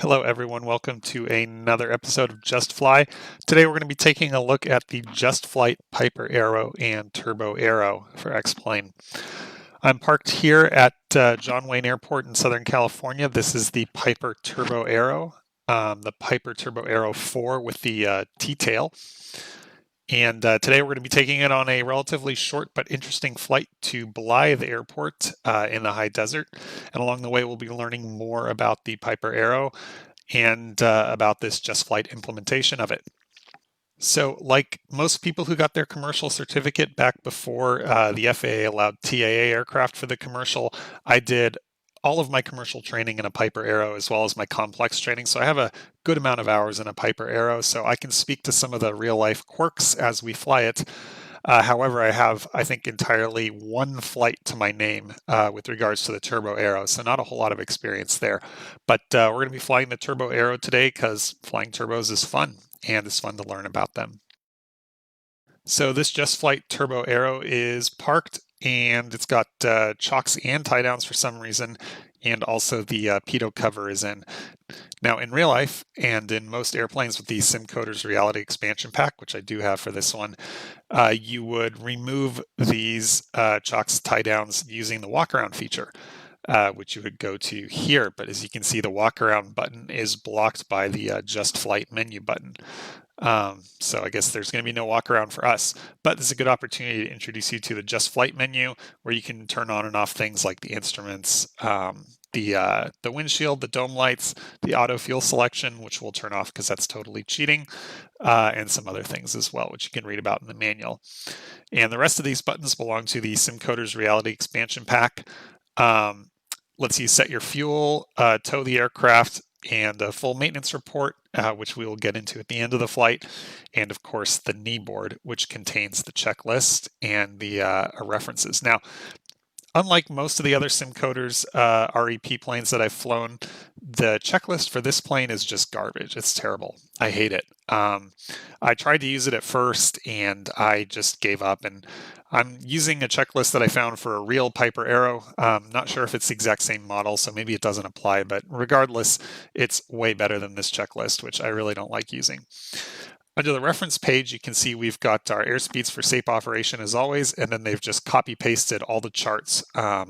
Hello everyone, welcome to another episode of JustFly. Today we're going to be taking a look at the JustFlight Piper Arrow and Turbo Arrow for X-Plane. I'm parked here at John Wayne Airport in Southern California. This is the Piper Turbo Arrow, the Piper Turbo Arrow 4 with the T-tail. And today we're going to be taking it on a relatively short but interesting flight to Blythe Airport in the high desert. And along the way, we'll be learning more about the Piper Arrow and about this JustFlight implementation of it. So like most people who got their commercial certificate back before the FAA allowed TAA aircraft for the commercial, I did all of my commercial training in a Piper Arrow as well as my complex training. So I have a good amount of hours in a Piper Arrow, so I can speak to some of the real life quirks as we fly it. However, I have, I think, entirely one flight to my name with regards to the Turbo Arrow, so not a whole lot of experience there. But we're going to be flying the Turbo Arrow today because flying turbos is fun, and it's fun to learn about them. So this JustFlight Turbo Arrow is parked, and it's got chocks and tie downs for some reason, and also the pitot cover is in. Now, in real life, and in most airplanes with the SimCoders Reality Expansion Pack, which I do have for this one, you would remove these chocks tie downs using the walk around feature, which you would go to here. But as you can see, the walk around button is blocked by the JustFlight menu button. So I guess there's going to be no walk around for us, but this is a good opportunity to introduce you to the JustFlight menu where you can turn on and off things like the instruments, the windshield, the dome lights, the auto fuel selection, which we'll turn off because that's totally cheating, and some other things as well, which you can read about in the manual. And the rest of these buttons belong to the SimCoders Reality Expansion Pack. Lets you set your fuel, tow the aircraft, and a full maintenance report, which we will get into at the end of the flight, and of course the knee board, which contains the checklist and the references. Now, unlike most of the other SimCoders REP planes that I've flown, the checklist for this plane is just garbage. It's terrible. I hate it. I tried to use it at first and I just gave up, and I'm using a checklist that I found for a real Piper Arrow. Not sure if it's the exact same model, so maybe it doesn't apply, but regardless, it's way better than this checklist, which I really don't like using. Under the reference page, you can see we've got our airspeeds for safe operation as always, and then they've just copy pasted all the charts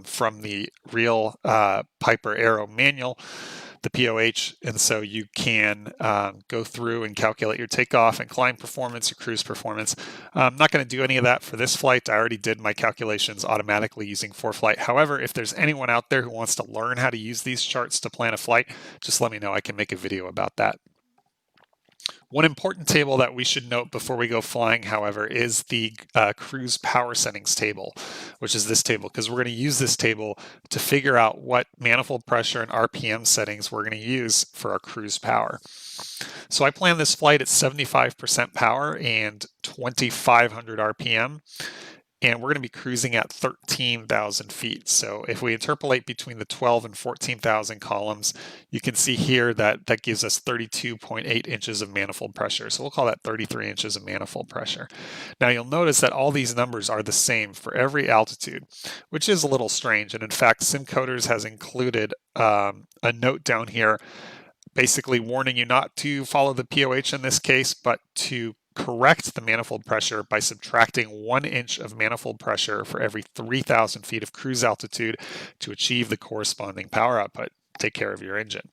from the real Piper Arrow manual, the POH, and so you can go through and calculate your takeoff and climb performance, your cruise performance. I'm not going to do any of that for this flight. I already did my calculations automatically using ForeFlight. However, if there's anyone out there who wants to learn how to use these charts to plan a flight, just let me know. I can make a video about that. One important table that we should note before we go flying, however, is the cruise power settings table, which is this table, because we're going to use this table to figure out what manifold pressure and RPM settings we're going to use for our cruise power. So I plan this flight at 75% power and 2,500 RPM. And we're going to be cruising at 13,000 feet. So if we interpolate between the 12 and 14,000 columns, you can see here that that gives us 32.8 inches of manifold pressure. So we'll call that 33 inches of manifold pressure. Now you'll notice that all these numbers are the same for every altitude, which is a little strange. And in fact, SimCoders has included a note down here basically warning you not to follow the POH in this case, but to correct the manifold pressure by subtracting 1 inch of manifold pressure for every 3,000 feet of cruise altitude to achieve the corresponding power output. Take care of your engine.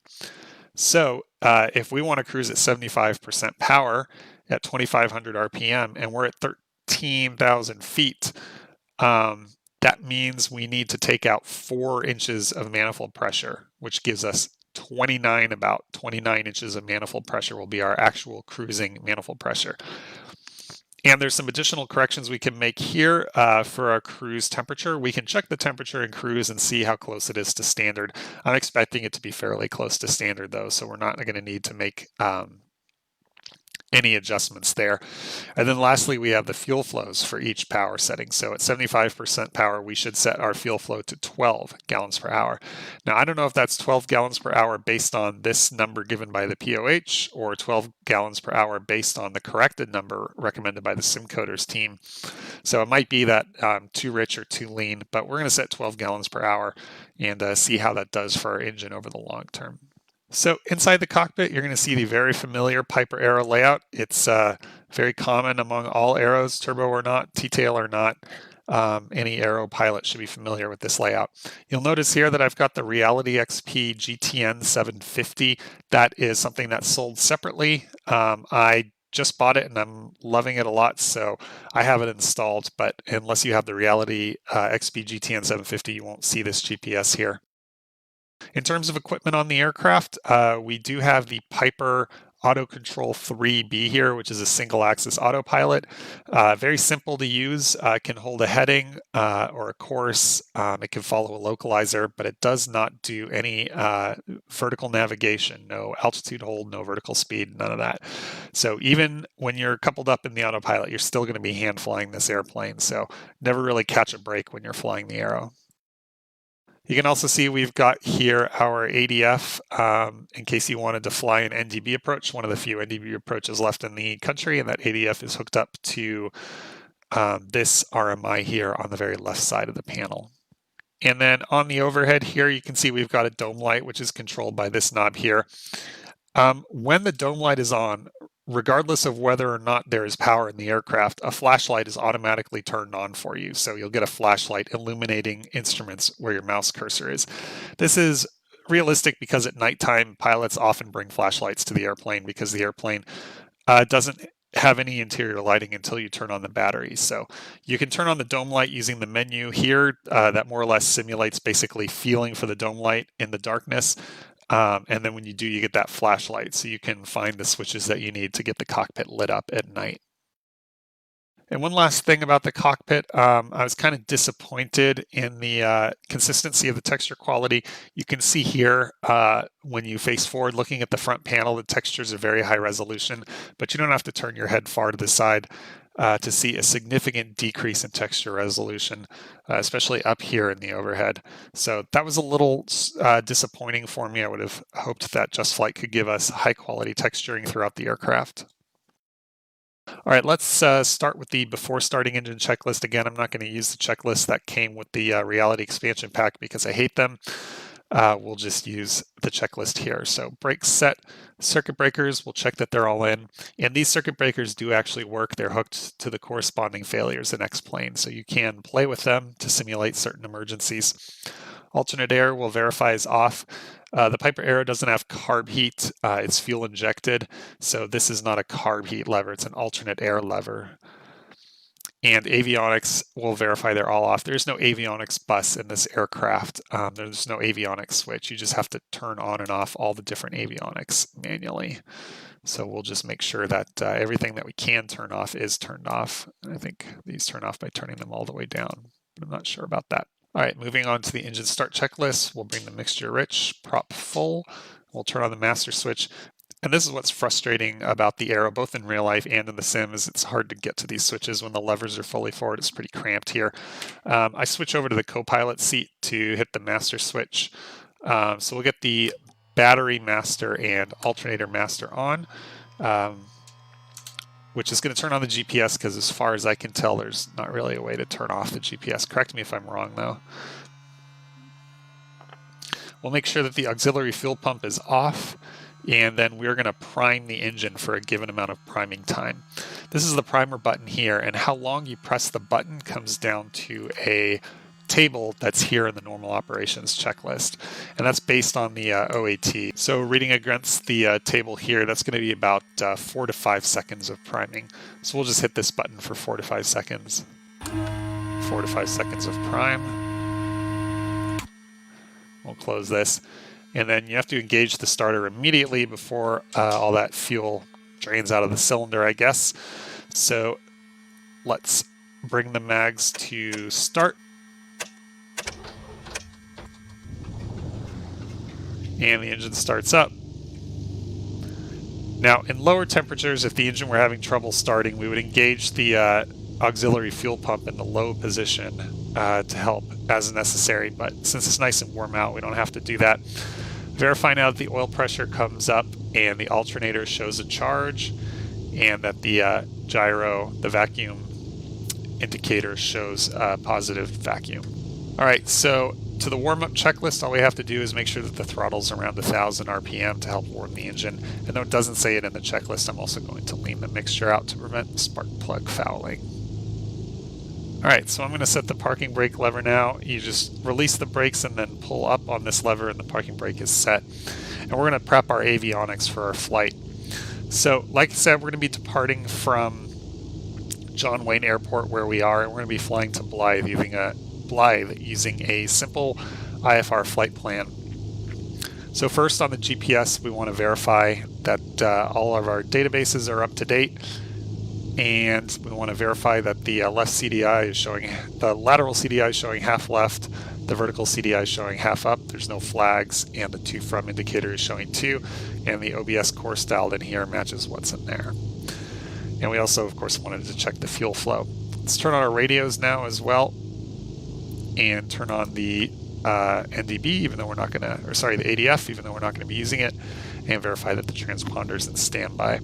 So if we want to cruise at 75% power at 2,500 RPM and we're at 13,000 feet, that means we need to take out 4 inches of manifold pressure, which gives us about 29 inches of manifold pressure will be our actual cruising manifold pressure. And there's some additional corrections we can make here for our cruise temperature. We can check the temperature in cruise and see how close it is to standard. I'm expecting it to be fairly close to standard though, so we're not going to need to make any adjustments there. And then lastly, we have the fuel flows for each power setting. So at 75% power, we should set our fuel flow to 12 gallons per hour. Now, I don't know if that's 12 gallons per hour based on this number given by the POH or 12 gallons per hour based on the corrected number recommended by the SimCoders team. So it might be that too rich or too lean, but we're going to set 12 gallons per hour and see how that does for our engine over the long term. So inside the cockpit, you're going to see the very familiar Piper Arrow layout. It's very common among all arrows, turbo or not, T-tail or not. Any Arrow pilot should be familiar with this layout. You'll notice here that I've got the Reality XP GTN 750. That is something that's sold separately. I just bought it and I'm loving it a lot, so I have it installed, but unless you have the Reality XP GTN 750, you won't see this GPS here. In terms of equipment on the aircraft, we do have the Piper Auto Control 3B here, which is a single axis autopilot. Very simple to use. It can hold a heading or a course. It can follow a localizer, but it does not do any vertical navigation, no altitude hold, no vertical speed, none of that. So even when you're coupled up in the autopilot, you're still going to be hand flying this airplane. So never really catch a break when you're flying the Arrow. You can also see we've got here our ADF in case you wanted to fly an NDB approach, one of the few NDB approaches left in the country, and that ADF is hooked up to this RMI here on the very left side of the panel. And then on the overhead here, you can see we've got a dome light, which is controlled by this knob here. When the dome light is on, regardless of whether or not there is power in the aircraft, a flashlight is automatically turned on for you. So you'll get a flashlight illuminating instruments where your mouse cursor is. This is realistic because at nighttime, pilots often bring flashlights to the airplane because the airplane doesn't have any interior lighting until you turn on the battery. So you can turn on the dome light using the menu here that more or less simulates basically feeling for the dome light in the darkness. And then when you do, you get that flashlight so you can find the switches that you need to get the cockpit lit up at night. And one last thing about the cockpit, I was kind of disappointed in the consistency of the texture quality. You can see here when you face forward looking at the front panel, the textures are very high resolution, but you don't have to turn your head far to the side to see a significant decrease in texture resolution, especially up here in the overhead. So that was a little disappointing for me. I would have hoped that JustFlight could give us high quality texturing throughout the aircraft. All right, let's start with the before starting engine checklist. Again, I'm not going to use the checklist that came with the Reality expansion pack because I hate them. We'll just use the checklist here. So brakes set, circuit breakers, we'll check that they're all in. And these circuit breakers do actually work. They're hooked to the corresponding failures in X-plane, so you can play with them to simulate certain emergencies. Alternate air will verify is off. The Piper Arrow doesn't have carb heat. It's fuel injected, so this is not a carb heat lever. It's an alternate air lever. And avionics will verify they're all off. There's no avionics bus in this aircraft. There's no avionics switch. You just have to turn on and off all the different avionics manually. So we'll just make sure that everything that we can turn off is turned off. And I think these turn off by turning them all the way down, but I'm not sure about that. All right, moving on to the engine start checklist. We'll bring the mixture rich, prop full. We'll turn on the master switch. And this is what's frustrating about the Arrow, both in real life and in the sim, is it's hard to get to these switches when the levers are fully forward. It's pretty cramped here. I switch over to the co-pilot seat to hit the master switch. So we'll get the battery master and alternator master on, which is going to turn on the GPS because as far as I can tell, there's not really a way to turn off the GPS. Correct me if I'm wrong, though. We'll make sure that the auxiliary fuel pump is off, and then we're going to prime the engine for a given amount of priming time. This is the primer button here, and how long you press the button comes down to a table that's here in the normal operations checklist, and that's based on the OAT. So reading against the table here, that's going to be about 4 to 5 seconds of priming. So we'll just hit this button for 4 to 5 seconds. 4 to 5 seconds of prime. We'll close this. And then you have to engage the starter immediately before all that fuel drains out of the cylinder, I guess. So let's bring the mags to start. And the engine starts up. Now, in lower temperatures, if the engine were having trouble starting, we would engage the auxiliary fuel pump in the low position to help as necessary. But since it's nice and warm out, we don't have to do that. Verify now that the oil pressure comes up and the alternator shows a charge, and that the gyro, the vacuum indicator, shows positive vacuum. All right, so to the warm-up checklist, all we have to do is make sure that the throttle's around 1,000 RPM to help warm the engine. And though it doesn't say it in the checklist, I'm also going to lean the mixture out to prevent spark plug fouling. Alright, so I'm going to set the parking brake lever now. You just release the brakes and then pull up on this lever and the parking brake is set. And we're going to prep our avionics for our flight. So, like I said, we're going to be departing from John Wayne Airport where we are, and we're going to be flying to Blythe using a simple IFR flight plan. So first on the GPS, we want to verify that all of our databases are up to date, and we want to verify that the left CDI is showing, the lateral CDI is showing half left, the vertical CDI is showing half up, there's no flags, and the to from indicator is showing 2, and the OBS course dialed in here matches what's in there. And we also, of course, wanted to check the fuel flow. Let's turn on our radios now as well, and turn on the NDB, even though we're not going to, or sorry, the ADF, even though we're not going to be using it, and verify that the transponder's in standby.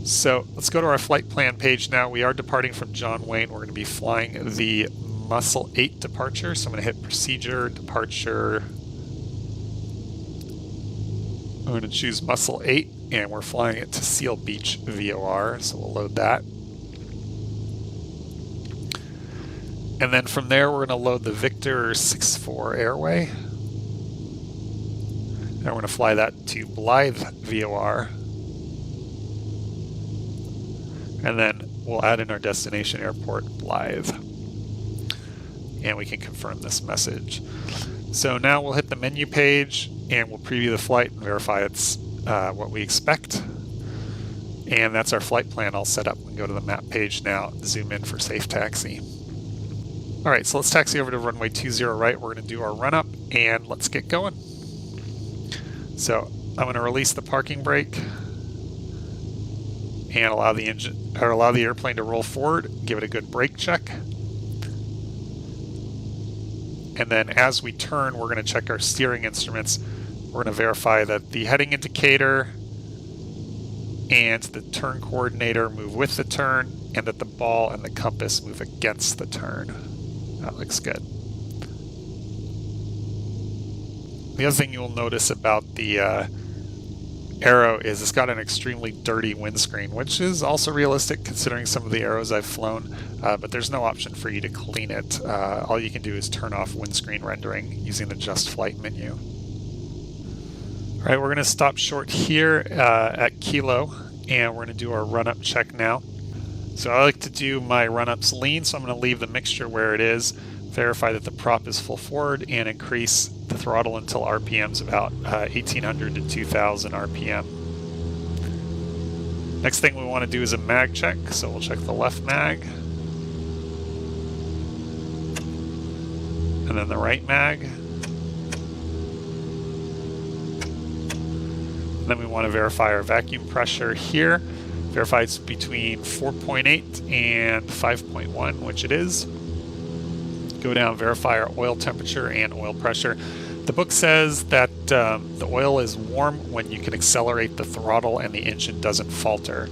So let's go to our flight plan page now. We are departing from John Wayne. We're going to be flying the Muscle 8 departure. So I'm going to hit Procedure, Departure. I'm going to choose Muscle 8, and we're flying it to Seal Beach VOR. So we'll load that. And then from there, we're going to load the Victor 6-4 airway. And we're going to fly that to Blythe VOR. And then we'll add in our destination airport, Blythe. And we can confirm this message. So now we'll hit the menu page and we'll preview the flight and verify it's what we expect. And that's our flight plan all set up. We can go to the map page now, zoom in for safe taxi. All right, so let's taxi over to runway 20 right. We're going to do our run up and let's get going. So I'm going to release the parking brake and allow the engine, or allow the airplane to roll forward. Give it a good brake check. And then as we turn, we're going to check our steering instruments. We're going to verify that the heading indicator and the turn coordinator move with the turn, and that the ball and the compass move against the turn. That looks good. The other thing you'll notice about the Aero is it's got an extremely dirty windscreen, which is also realistic considering some of the Aeros I've flown, but there's no option for you to clean it. All you can do is turn off windscreen rendering using the JustFlight menu. All right, we're going to stop short here at Kilo, and we're going to do our run-up check now. So I like to do my run-ups lean, so I'm going to leave the mixture where it is, verify that the prop is full forward, and increase the throttle until RPM's about 1800 to 2000 RPM. Next thing we want to do is a mag check, so we'll check the left mag, and then the right mag. And then we want to verify our vacuum pressure here. Verify it's between 4.8 and 5.1, which it is. Go down, verify our oil temperature and oil pressure. The book says that the oil is warm when you can accelerate the throttle and the engine doesn't falter.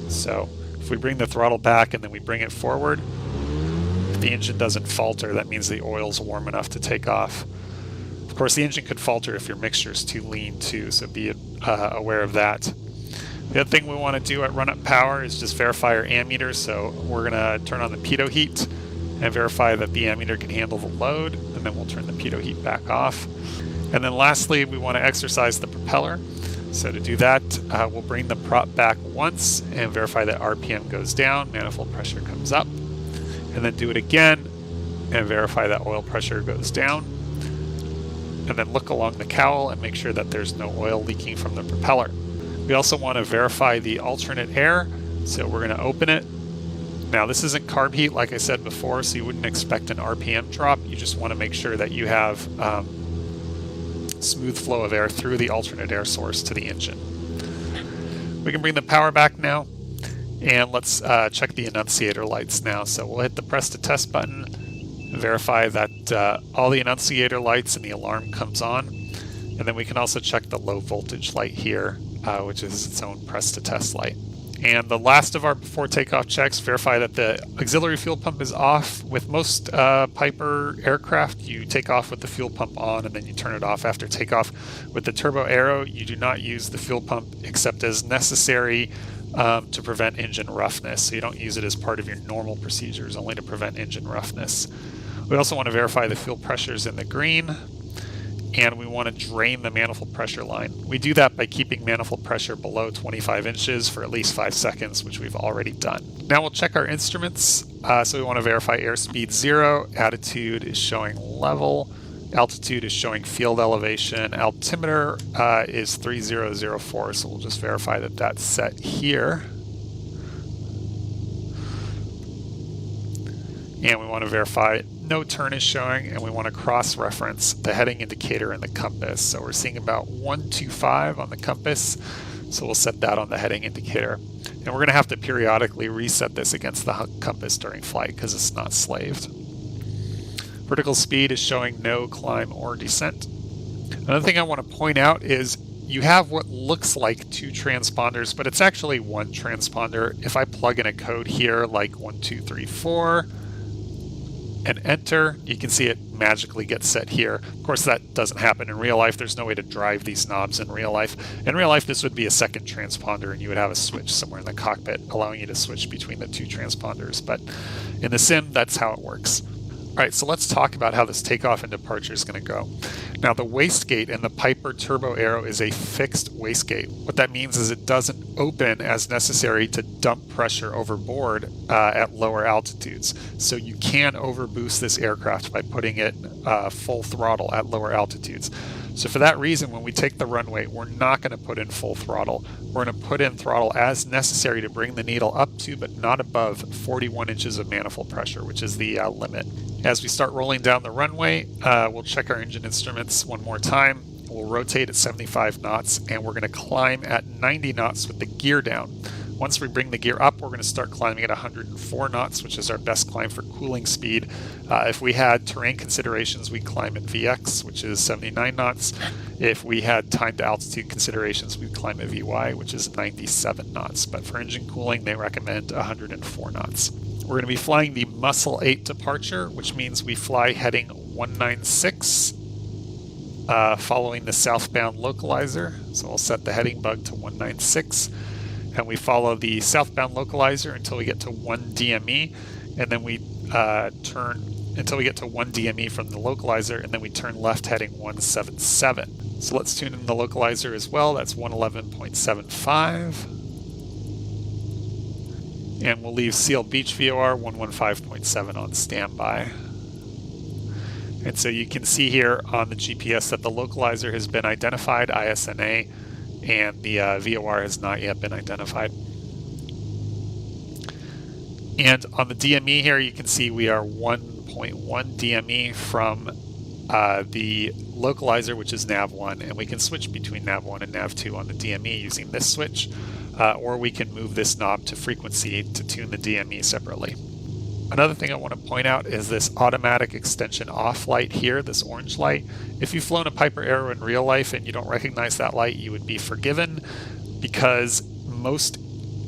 So if we bring the throttle back and then we bring it forward, if the engine doesn't falter, that means the oil's warm enough to take off. Of course, the engine could falter if your mixture is too lean too, so be aware of that. The other thing we want to do at run-up power is just verify our ammeter. So we're going to turn on the pitot heat and verify that the ammeter can handle the load, and then we'll turn the pitot heat back off. And then lastly, we want to exercise the propeller. So to do that, we'll bring the prop back once and verify that RPM goes down, manifold pressure comes up, and then do it again and verify that oil pressure goes down. And then look along the cowl and make sure that there's no oil leaking from the propeller. We also want to verify the alternate air, so we're going to open it. Now this isn't carb heat like I said before, so you wouldn't expect an RPM drop. You just want to make sure that you have smooth flow of air through the alternate air source to the engine. We can bring the power back now, and let's check the annunciator lights now. So we'll hit the press to test button, verify that all the annunciator lights and the alarm comes on, and then we can also check the low voltage light here, which is its own press to test light. And the last of our before takeoff checks, verify that the auxiliary fuel pump is off. With most Piper aircraft, you take off with the fuel pump on and then you turn it off after takeoff. With the turbo aero, you do not use the fuel pump except as necessary to prevent engine roughness. So you don't use it as part of your normal procedures, only to prevent engine roughness. We also want to verify the fuel pressures in the green, and we want to drain the manifold pressure line. We do that by keeping manifold pressure below 25 inches for at least 5 seconds, which we've already done. Now we'll check our instruments. So we want to verify airspeed 0, attitude is showing level, altitude is showing field elevation, altimeter is 3004, so we'll just verify that that's set here. And we want to verify no turn is showing, and we want to cross-reference the heading indicator and the compass. So we're seeing about 125 on the compass, so we'll set that on the heading indicator. And we're going to have to periodically reset this against the compass during flight because it's not slaved. Vertical speed is showing no climb or descent. Another thing I want to point out is you have what looks like 2 transponders, but it's actually 1 transponder. If I plug in a code here like 1234, and enter, you can see it magically gets set here. Of course, that doesn't happen in real life. There's no way to drive these knobs in real life. In real life, this would be a second transponder, and you would have a switch somewhere in the cockpit allowing you to switch between the 2 transponders. But in the sim, that's how it works. All right, so let's talk about how this takeoff and departure is going to go. Now, the wastegate in the Piper Turbo Aero is a fixed wastegate. What that means is it doesn't open as necessary to dump pressure overboard at lower altitudes. So you can overboost this aircraft by putting it full throttle at lower altitudes. So for that reason, when we take the runway, we're not going to put in full throttle. We're going to put in throttle as necessary to bring the needle up to, but not above, 41 inches of manifold pressure, which is the limit. As we start rolling down the runway, we'll check our engine instruments one more time. We'll rotate at 75 knots, and we're going to climb at 90 knots with the gear down. Once we bring the gear up, we're going to start climbing at 104 knots, which is our best climb for cooling speed. If we had terrain considerations, we'd climb at VX, which is 79 knots. If we had time to altitude considerations, we'd climb at VY, which is 97 knots. But for engine cooling, they recommend 104 knots. We're going to be flying the Muscle 8 departure, which means we fly heading 196, following the southbound localizer. So we'll set the heading bug to 196. And we follow the southbound localizer until we get to 1 DME, and then we turn until we get to 1 DME from the localizer, and then we turn left heading 177. So let's tune in the localizer as well. That's 111.75. And we'll leave Seal Beach VOR 115.7 on standby. And so you can see here on the GPS that the localizer has been identified, ISNA, and the VOR has not yet been identified. And on the DME here, you can see we are 1.1 DME from the localizer, which is nav1, and we can switch between nav1 and nav2 on the DME using this switch, or we can move this knob to frequency to tune the DME separately. Another thing I want to point out is this automatic extension off light here, this orange light. If you've flown a Piper Aero in real life and you don't recognize that light, you would be forgiven, because most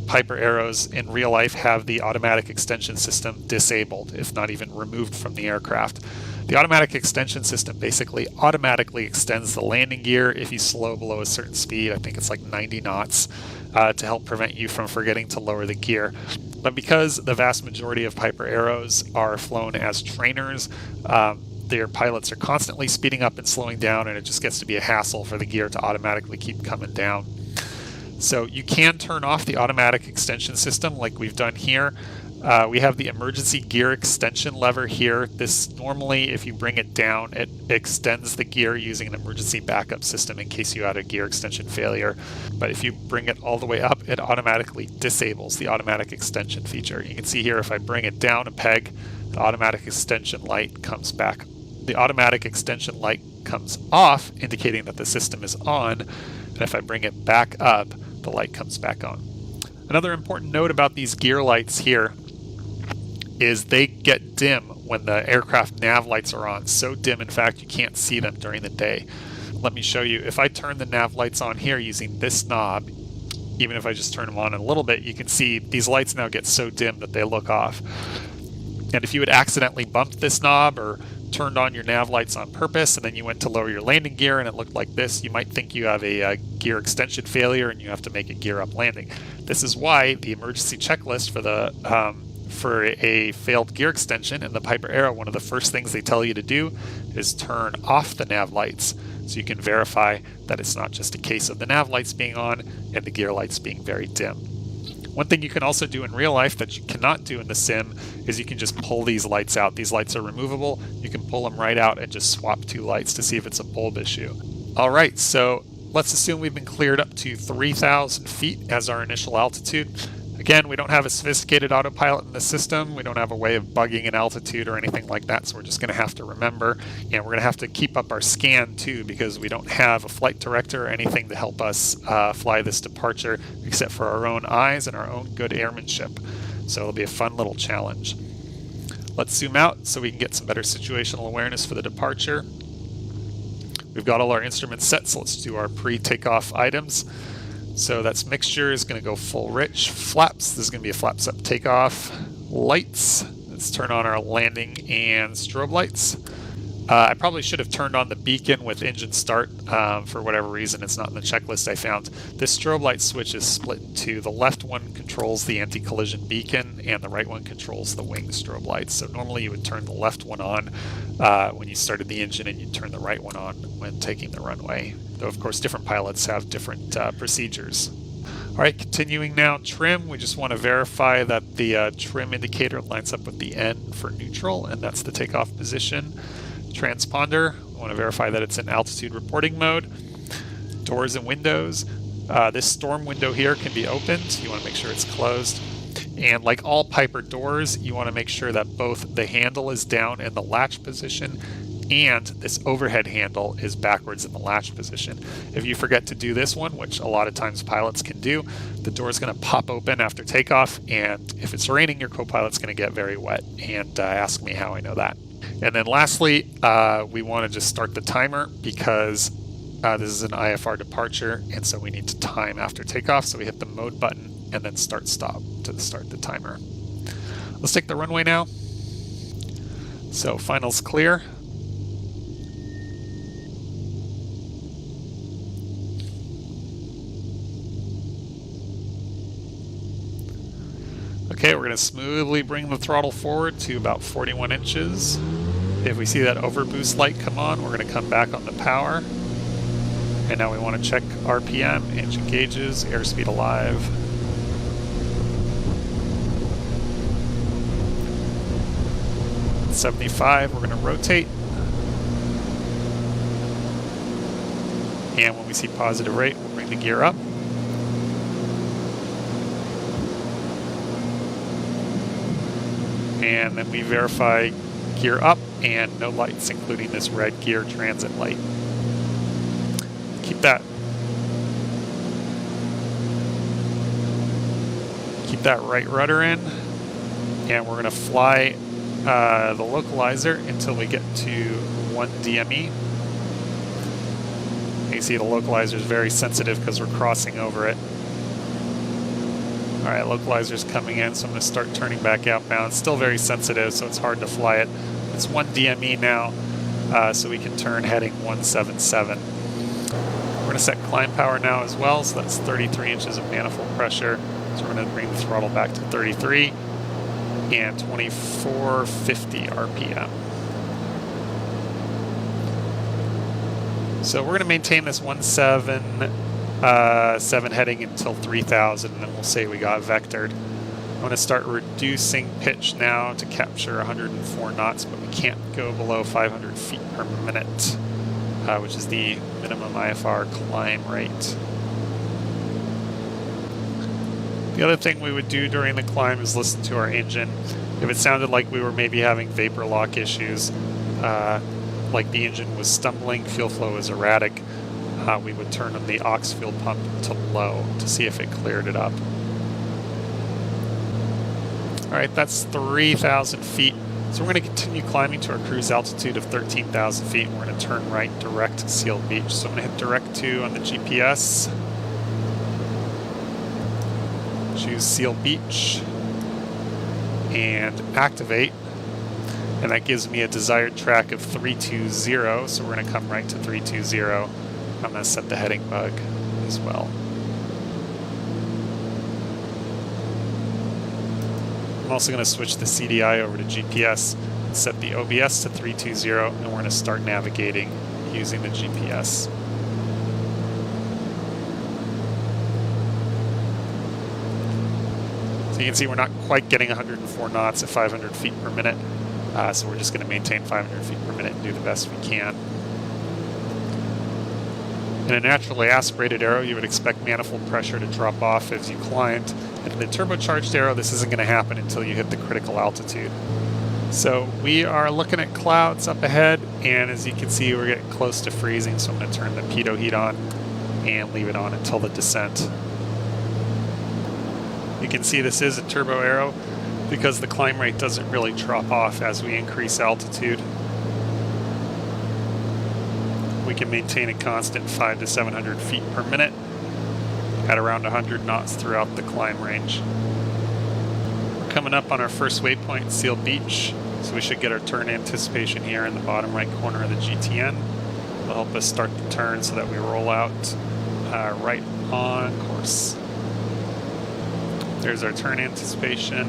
Piper Aeros in real life have the automatic extension system disabled, if not even removed from the aircraft. The automatic extension system basically automatically extends the landing gear if you slow below a certain speed. I think it's like 90 knots to help prevent you from forgetting to lower the gear. But because the vast majority of Piper Aeros are flown as trainers, their pilots are constantly speeding up and slowing down, and it just gets to be a hassle for the gear to automatically keep coming down. So you can turn off the automatic extension system like we've done here. We have the emergency gear extension lever here. This normally, if you bring it down, it extends the gear using an emergency backup system in case you had a gear extension failure. But if you bring it all the way up, it automatically disables the automatic extension feature. You can see here, if I bring it down a peg, the automatic extension light comes back. The automatic extension light comes off, indicating that the system is on. And if I bring it back up, the light comes back on. Another important note about these gear lights here is they get dim when the aircraft nav lights are on. So dim, in fact, you can't see them during the day. Let me show you. If I turn the nav lights on here using this knob, even if I just turn them on a little bit, you can see these lights now get so dim that they look off. And if you had accidentally bumped this knob or turned on your nav lights on purpose and then you went to lower your landing gear and it looked like this, you might think you have a gear extension failure and you have to make a gear up landing. This is why the emergency checklist for a failed gear extension in the Piper Arrow, one of the first things they tell you to do is turn off the nav lights, so you can verify that it's not just a case of the nav lights being on and the gear lights being very dim. One thing you can also do in real life that you cannot do in the sim is you can just pull these lights out. These lights are removable. You can pull them right out and just swap two lights to see if it's a bulb issue. All right, so let's assume we've been cleared up to 3,000 feet as our initial altitude. Again, we don't have a sophisticated autopilot in the system. We don't have a way of bugging an altitude or anything like that, so we're just going to have to remember. And we're going to have to keep up our scan too, because we don't have a flight director or anything to help us fly this departure except for our own eyes and our own good airmanship. So it'll be a fun little challenge. Let's zoom out so we can get some better situational awareness for the departure. We've got all our instruments set, so let's do our pre-takeoff items. So that's mixture is going to go full rich. Flaps, this is going to be a flaps up takeoff. Lights, let's turn on our landing and strobe lights. I probably should have turned on the beacon with engine start. For whatever reason, it's not in the checklist I found. This strobe light switch is split in two. The left one controls the anti-collision beacon and the right one controls the wing strobe lights. So normally you would turn the left one on when you started the engine and you'd turn the right one on when taking the runway. Though of course different pilots have different procedures. All right, continuing now, trim. We just want to verify that the trim indicator lines up with the N for neutral, and that's the takeoff position. Transponder, we want to verify that it's in altitude reporting mode. Doors and windows. This storm window here can be opened. You want to make sure it's closed. And like all Piper doors, you want to make sure that both the handle is down in the latch position and this overhead handle is backwards in the latch position. If you forget to do this one, which a lot of times pilots can do, the door is going to pop open after takeoff, and if it's raining, your co-pilot's going to get very wet. And ask me how I know that. And then lastly, we want to just start the timer because this is an IFR departure, and so we need to time after takeoff. So we hit the mode button and then start stop to start the timer. Let's take the runway now. So finals clear. Okay, we're going to smoothly bring the throttle forward to about 41 inches. If we see that overboost light come on, we're going to come back on the power. And now we want to check RPM, engine gauges, airspeed alive. At 75, we're going to rotate. And when we see positive rate, we'll bring the gear up. And then we verify gear up and no lights, including this red gear transit light. Keep that right rudder in, and we're going to fly the localizer until we get to 1 DME. You can see the localizer is very sensitive because we're crossing over it. All right, localizer's coming in, so I'm going to start turning back outbound. It's still very sensitive, so it's hard to fly it. It's 1 DME now, so we can turn heading 177. We're going to set climb power now as well, so that's 33 inches of manifold pressure. So we're going to bring the throttle back to 33 and 2450 RPM. So we're going to maintain this 177 heading until 3000, and then we'll say we got vectored. I'm going to start reducing pitch now to capture 104 knots, but we can't go below 500 feet per minute, which is the minimum IFR climb rate. The other thing we would do during the climb is listen to our engine. If it sounded like we were maybe having vapor lock issues, like the engine was stumbling, fuel flow was erratic, we would turn on the aux fuel pump to low to see if it cleared it up. All right, that's 3,000 feet. So we're going to continue climbing to our cruise altitude of 13,000 feet. We're going to turn right direct to Seal Beach. So I'm going to hit direct 2 on the GPS. choose Seal Beach, and activate. And that gives me a desired track of 320, so we're going to come right to 320. I'm going to set the heading bug as well. I'm also going to switch the CDI over to GPS and set the OBS to 320, and we're going to start navigating using the GPS. So you can see we're not quite getting 104 knots at 500 feet per minute, so we're just going to maintain 500 feet per minute and do the best we can. In a naturally aspirated aero, you would expect manifold pressure to drop off as you climbed. In the turbocharged aero, this isn't going to happen until you hit the critical altitude. So we are looking at clouds up ahead, and as you can see, we're getting close to freezing, so I'm going to turn the pitot heat on and leave it on until the descent. You can see this is a turbo aero because the climb rate doesn't really drop off as we increase altitude. We can maintain a constant 500 to 700 feet per minute at around 100 knots throughout the climb range. We're coming up on our first waypoint, Seal Beach, so we should get our turn anticipation here in the bottom right corner of the GTN. It'll help us start the turn so that we roll out right on course. There's our turn anticipation.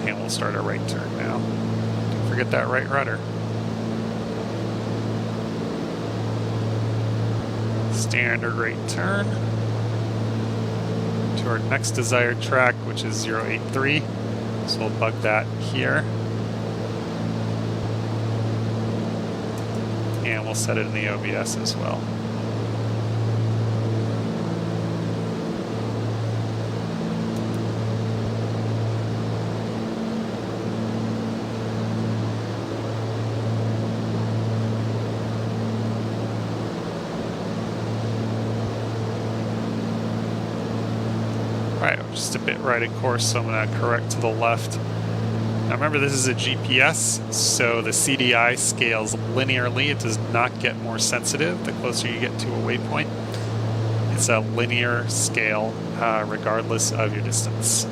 And we'll start our right turn now. Don't forget that right rudder. Standard right turn to our next desired track, which is 083. So we'll bug that here. And we'll set it in the OBS as well. Alright, I'm just a bit right of course, so I'm going to correct to the left. Now remember, this is a GPS, so the CDI scales linearly. It does not get more sensitive the closer you get to a waypoint. It's a linear scale regardless of your distance.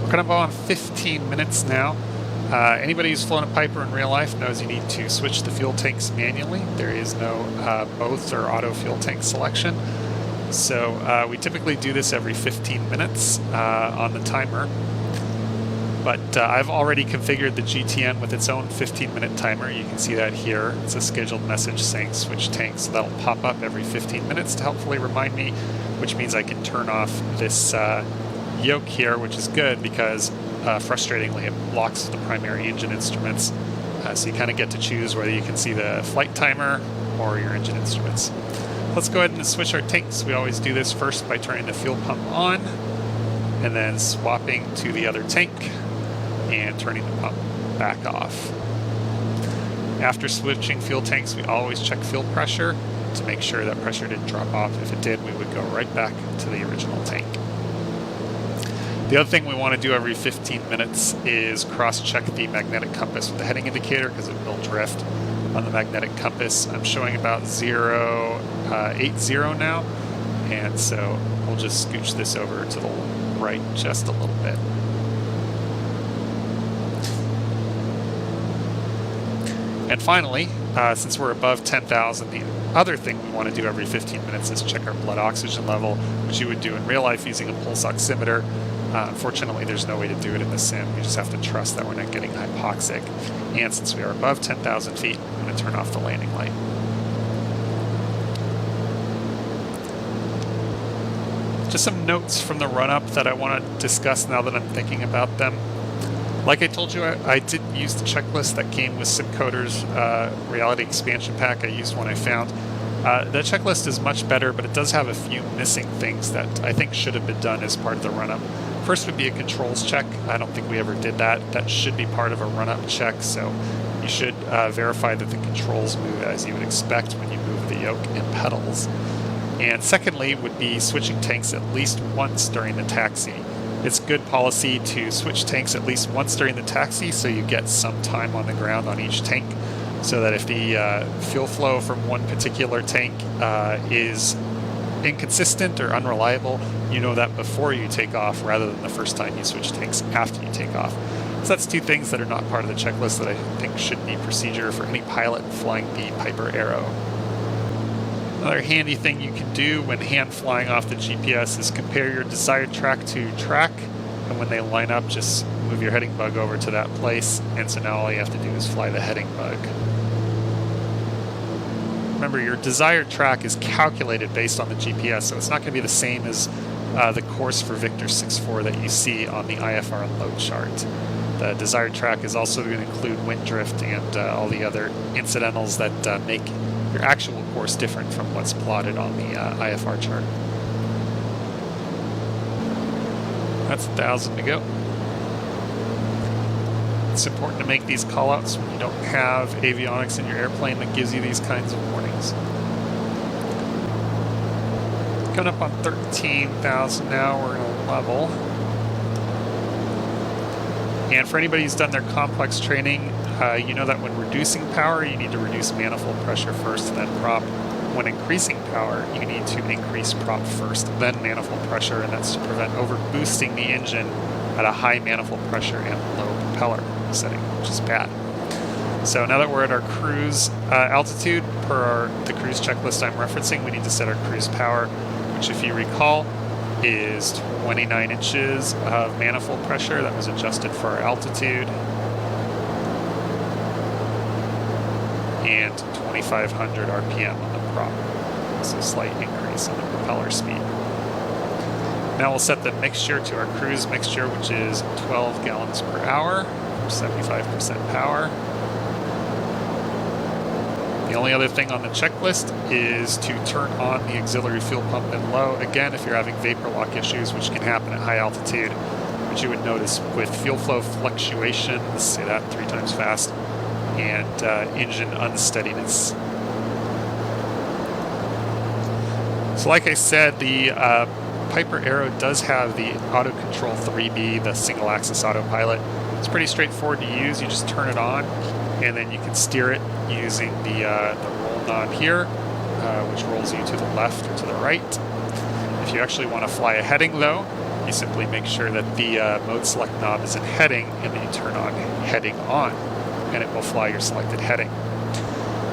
We're kind of on 15 minutes now. Anybody who's flown a Piper in real life knows you need to switch the fuel tanks manually. There is no both or auto fuel tank selection. So we typically do this every 15 minutes on the timer. But I've already configured the GTN with its own 15-minute timer. You can see that here. It's a scheduled message saying switch tanks. So that'll pop up every 15 minutes to helpfully remind me, which means I can turn off this yoke here, which is good because frustratingly it blocks the primary engine instruments. So you kind of get to choose whether you can see the flight timer or your engine instruments. Let's go ahead and switch our tanks. We always do this first by turning the fuel pump on and then swapping to the other tank and turning the pump back off. After switching fuel tanks, we always check fuel pressure to make sure that pressure didn't drop off. If it did, we would go right back to the original tank. The other thing we want to do every 15 minutes is cross-check the magnetic compass with the heading indicator because it will drift on the magnetic compass. I'm showing about 0.80 now, and so we'll just scooch this over to the right just a little bit. And finally, since we're above 10,000, the other thing we want to do every 15 minutes is check our blood oxygen level, which you would do in real life using a pulse oximeter. Unfortunately, there's no way to do it in the sim. We just have to trust that we're not getting hypoxic. And since we are above 10,000 feet, I'm going to turn off the landing light. Just some notes from the run-up that I want to discuss now that I'm thinking about them. Like I told you, I did use the checklist that came with SimCoder's Reality Expansion Pack. I used one I found. The checklist is much better, but it does have a few missing things that I think should have been done as part of the run-up. First would be a controls check. I don't think we ever did that. That should be part of a run-up check, so you should verify that the controls move as you would expect when you move the yoke and pedals. And secondly would be switching tanks at least once during the taxi. It's good policy to switch tanks at least once during the taxi so you get some time on the ground on each tank. so that if the fuel flow from one particular tank is inconsistent or unreliable, you know that before you take off rather than the first time you switch tanks after you take off. So that's two things that are not part of the checklist that I think should be procedure for any pilot flying the Piper Arrow. Another handy thing you can do when hand flying off the GPS is compare your desired track to track, and when they line up, just move your heading bug over to that place, and so now all you have to do is fly the heading bug. Remember, your desired track is calculated based on the GPS, so it's not going to be the same as the course for Victor 6-4 that you see on the IFR load chart. The desired track is also going to include wind drift and all the other incidentals that make your actual course different from what's plotted on the IFR chart. That's 1,000 to go. It's important to make these callouts when you don't have avionics in your airplane that gives you these kinds of warnings. Coming up on 13,000 now, we're going to level. And for anybody who's done their complex training, you know that when reducing power, you need to reduce manifold pressure first, then prop. When increasing power, you need to increase prop first, then manifold pressure, and that's to prevent overboosting the engine at a high manifold pressure and low propeller setting, which is bad. So now that we're at our cruise altitude, per the cruise checklist I'm referencing, we need to set our cruise power, which, if you recall, is 29 inches of manifold pressure. That was adjusted for our altitude, and 2,500 RPM on the prop. So a slight increase on the propeller speed. Now we'll set the mixture to our cruise mixture, which is 12 gallons per hour for 75% power. The only other thing on the checklist is to turn on the auxiliary fuel pump in low. Again, if you're having vapor lock issues, which can happen at high altitude, which you would notice with fuel flow fluctuation, let's say that 3 times fast, and engine unsteadiness. So like I said, the Piper Arrow does have the Auto Control 3B, the single axis autopilot. It's pretty straightforward to use. You just turn it on, and then you can steer it using the roll knob here, which rolls you to the left or to the right. If you actually want to fly a heading, though, you simply make sure that the mode select knob is in heading, and then you turn on heading on, and it will fly your selected heading.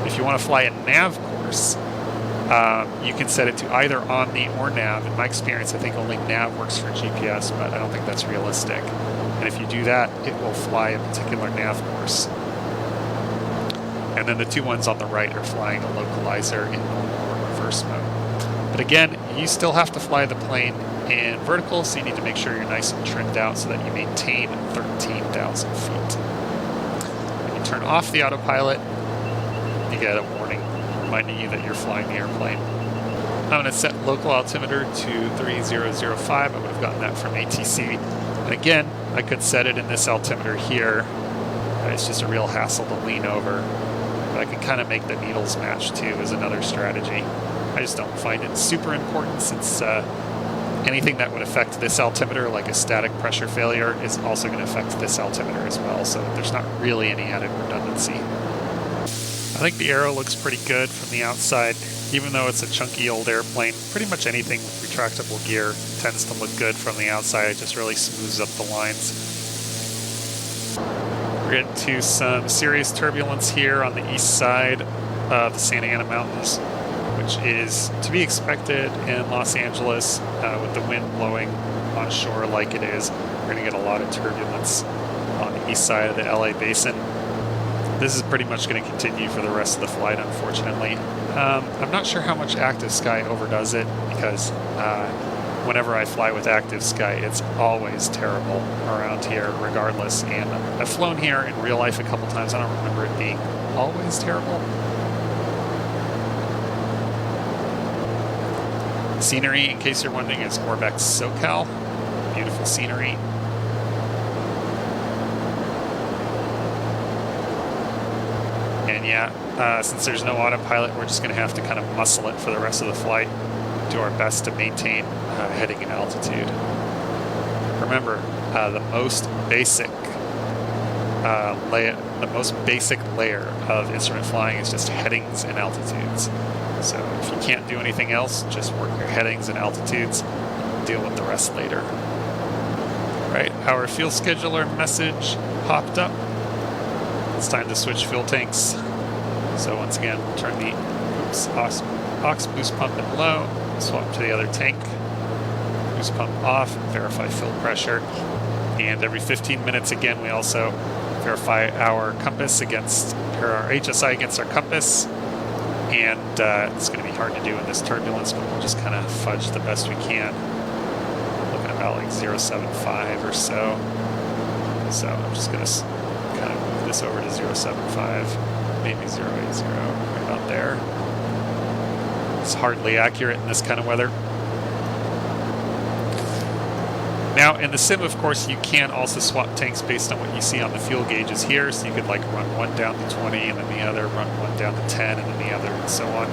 If you want to fly a nav course, you can set it to either Omni or nav. In my experience, I think only nav works for GPS, but I don't think that's realistic. And if you do that, it will fly a particular nav course. And then the two ones on the right are flying a localizer in normal or reverse mode. But again, you still have to fly the plane in vertical, so you need to make sure you're nice and trimmed out so that you maintain 13,000 feet. When you turn off the autopilot, you get a warning reminding you that you're flying the airplane. I'm going to set local altimeter to 3005. I would have gotten that from ATC. And again, I could set it in this altimeter here. It's just a real hassle to lean over. But I can kind of make the needles match too as another strategy. I just don't find it super important, since anything that would affect this altimeter, like a static pressure failure, is also going to affect this altimeter as well. So there's not really any added redundancy. I think the Arrow looks pretty good from the outside. Even though it's a chunky old airplane, pretty much anything with retractable gear tends to look good from the outside. It just really smooths up the lines. We're getting to some serious turbulence here on the east side of the Santa Ana Mountains, which is to be expected in Los Angeles with the wind blowing on shore like it is. We're going to get a lot of turbulence on the east side of the LA basin. This is pretty much going to continue for the rest of the flight, unfortunately. I'm not sure how much active sky overdoes it, because whenever I fly with active sky, it's always terrible around here regardless. And I've flown here in real life a couple times. I don't remember it being always terrible. Scenery, in case you're wondering, is Orbex SoCal. Beautiful scenery. And yeah, since there's no autopilot, we're just going to have to kind of muscle it for the rest of the flight, do our best to maintain heading and altitude. Remember, the most basic the most basic layer of instrument flying is just headings and altitudes. So if you can't do anything else, just work your headings and altitudes, deal with the rest later. Right, our fuel scheduler message popped up. It's time to switch fuel tanks. So once again, we'll turn the aux boost pump in low, swap to the other tank, boost pump off, verify fuel pressure, and every 15 minutes again we also verify our compass against, or our HSI against our compass. And it's going to be hard to do in this turbulence, but we'll just kind of fudge the best we can. Looking about like 0.75 or so. So I'm just going to kind of move this over to 0.75, maybe 0.80, right about there. It's hardly accurate in this kind of weather. Now, in the sim, of course, you can also swap tanks based on what you see on the fuel gauges here. So you could like run one down to 20 and then the other, run one down to 10 and then the other, and so on.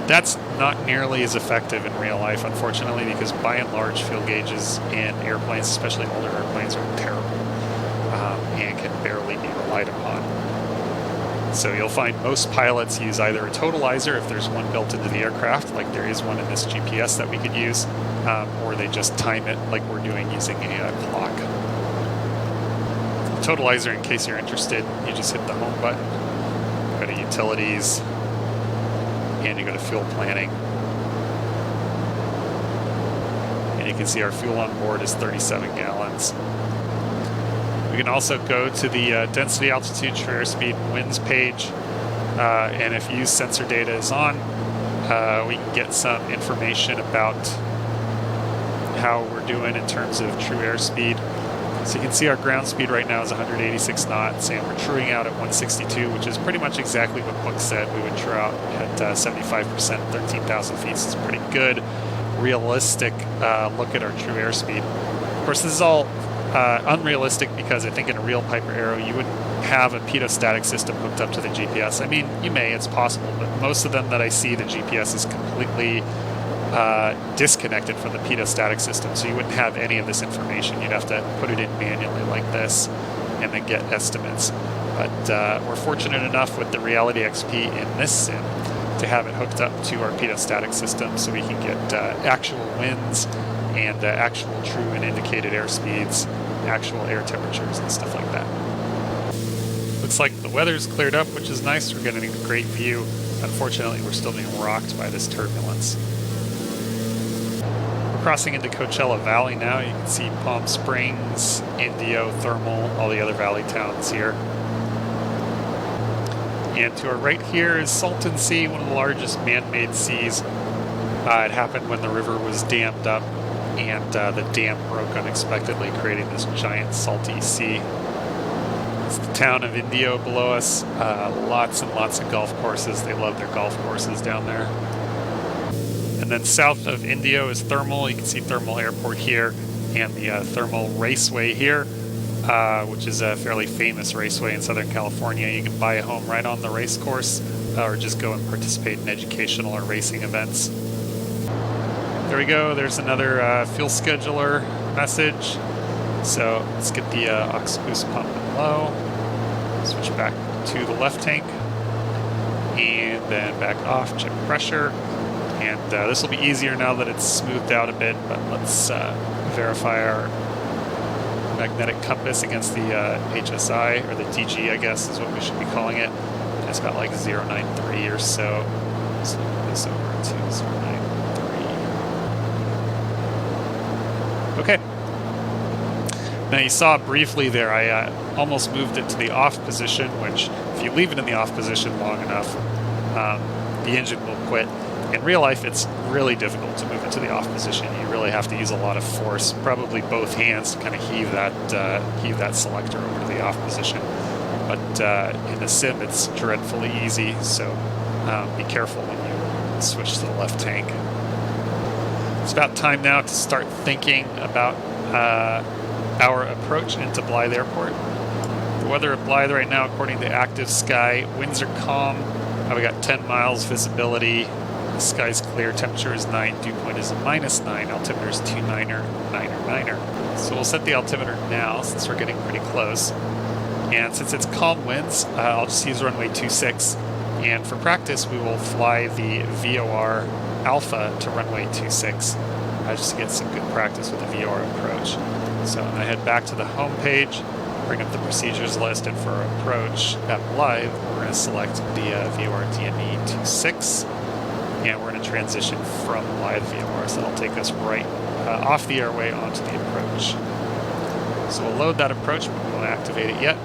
That's not nearly as effective in real life, unfortunately, because by and large, fuel gauges in airplanes, especially older airplanes, are terrible and can barely be relied upon. So you'll find most pilots use either a totalizer, if there's one built into the aircraft, like there is one in this GPS that we could use, or they just time it like we're doing using a clock. Totalizer, in case you're interested, you just hit the home button, go to utilities, and you go to fuel planning. And you can see our fuel on board is 37 gallons. We can also go to the density, altitude, true airspeed, and winds page, and if use sensor data is on, we can get some information about how we're doing in terms of true airspeed. So you can see our ground speed right now is 186 knots, and we're truing out at 162, which is pretty much exactly what Book said we would true out at 75%, 13,000 feet. So it's a pretty good, realistic look at our true airspeed. Of course, this is all unrealistic because I think in a real Piper Arrow you wouldn't have a pitot-static system hooked up to the GPS. I mean, you may, it's possible, but most of them that I see, the GPS is completely disconnected from the pitot-static system, so you wouldn't have any of this information. You'd have to put it in manually like this and then get estimates. But we're fortunate enough with the Reality XP in this sim to have it hooked up to our pitot-static system so we can get actual winds and actual true and indicated airspeeds, actual air temperatures and stuff like that. Looks like the weather's cleared up, which is nice. We're getting a great view. Unfortunately, we're still being rocked by this turbulence. We're crossing into Coachella Valley now. You can see Palm Springs, Indio, Thermal, all the other valley towns here. And to our right here is Salton Sea, one of the largest man-made seas. It happened when the river was dammed up, and the dam broke unexpectedly, creating this giant salty sea. It's the town of Indio below us. Lots and lots of golf courses. They love their golf courses down there. And then south of Indio is Thermal. You can see Thermal Airport here, and the Thermal Raceway here, which is a fairly famous raceway in Southern California. You can buy a home right on the race course, or just go and participate in educational or racing events. There we go. There's another fuel scheduler message. So let's get the aux boost pump in low. Switch back to the left tank, and then back off. Check pressure. And this will be easier now that it's smoothed out a bit. But let's verify our magnetic compass against the HSI, or the DG, I guess is what we should be calling it. And it's about like 0.93 or so. So move this over to 0.93. Okay. Now you saw briefly there, I almost moved it to the off position, which if you leave it in the off position long enough, the engine will quit. In real life, it's really difficult to move it to the off position. You really have to use a lot of force, probably both hands, to kind of heave that selector over to the off position. But in the sim, it's dreadfully easy, so be careful when you switch to the left tank. It's about time now to start thinking about our approach into Blythe Airport. The weather at Blythe right now, according to Active Sky, winds are calm. We got 10 miles visibility. The sky's clear. Temperature is 9. Dew point is a -9. Altimeter is 29er. So we'll set the altimeter now since we're getting pretty close. And since it's calm winds, I'll just use runway 26. And for practice, we will fly the VOR Alpha to runway 26, just to get some good practice with the VOR approach. So I head back to the home page, bring up the procedures list, and for approach at Blythe, we're going to select the VOR DME 26, and we're going to transition from Blythe VOR, so that'll take us right off the airway onto the approach. So we'll load that approach, but we won't activate it yet.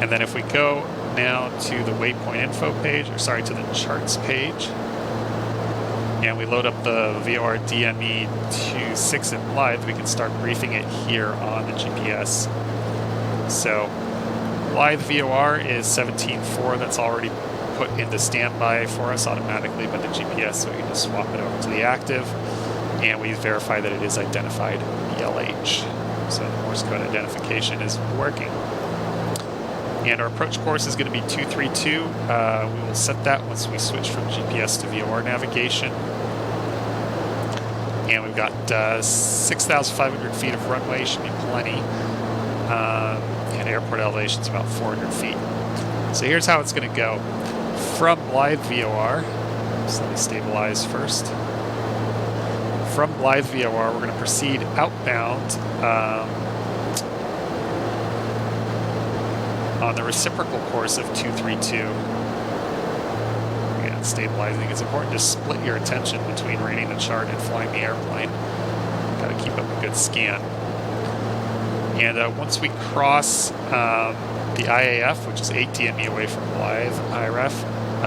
And then if we go now to the waypoint info page, or sorry, to the charts page, and we load up the VOR DME 26 in Blythe, we can start briefing it here on the GPS. So Blythe VOR is 17.4. That's already put into standby for us automatically by the GPS, so we can just swap it over to the active, and we verify that it is identified BLH. So the Morse code identification is working. And our approach course is going to be 232. We will set that once we switch from GPS to VOR navigation. And we've got 6,500 feet of runway, should be plenty. And airport elevation is about 400 feet. So here's how it's going to go. From Blythe VOR, so let me stabilize first. From Blythe VOR, we're going to proceed outbound on the reciprocal course of 232. Again, stabilizing. It's important to split your attention between reading the chart and flying the airplane. Got to keep up a good scan. And once we cross the IAF, which is 8 DME away from Blythe IRF,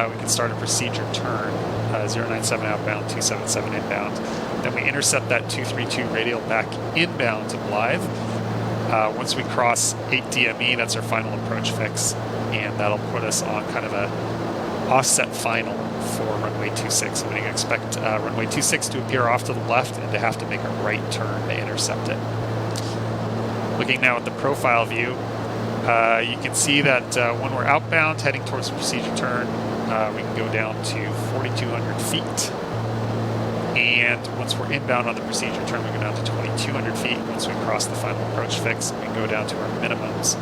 we can start a procedure turn, 097 outbound, 277 inbound. Then we intercept that 232 radial back inbound to Blythe. Once we cross 8 DME, that's our final approach fix, and that'll put us on kind of a offset final for runway 26. So we can expect runway 26 to appear off to the left and to have to make a right turn to intercept it. Looking now at the profile view, you can see that when we're outbound heading towards the procedure turn, we can go down to 4,200 feet. And once we're inbound on the procedure turn, we go down to 2,200 feet. Once we cross the final approach fix, we can go down to our minimums.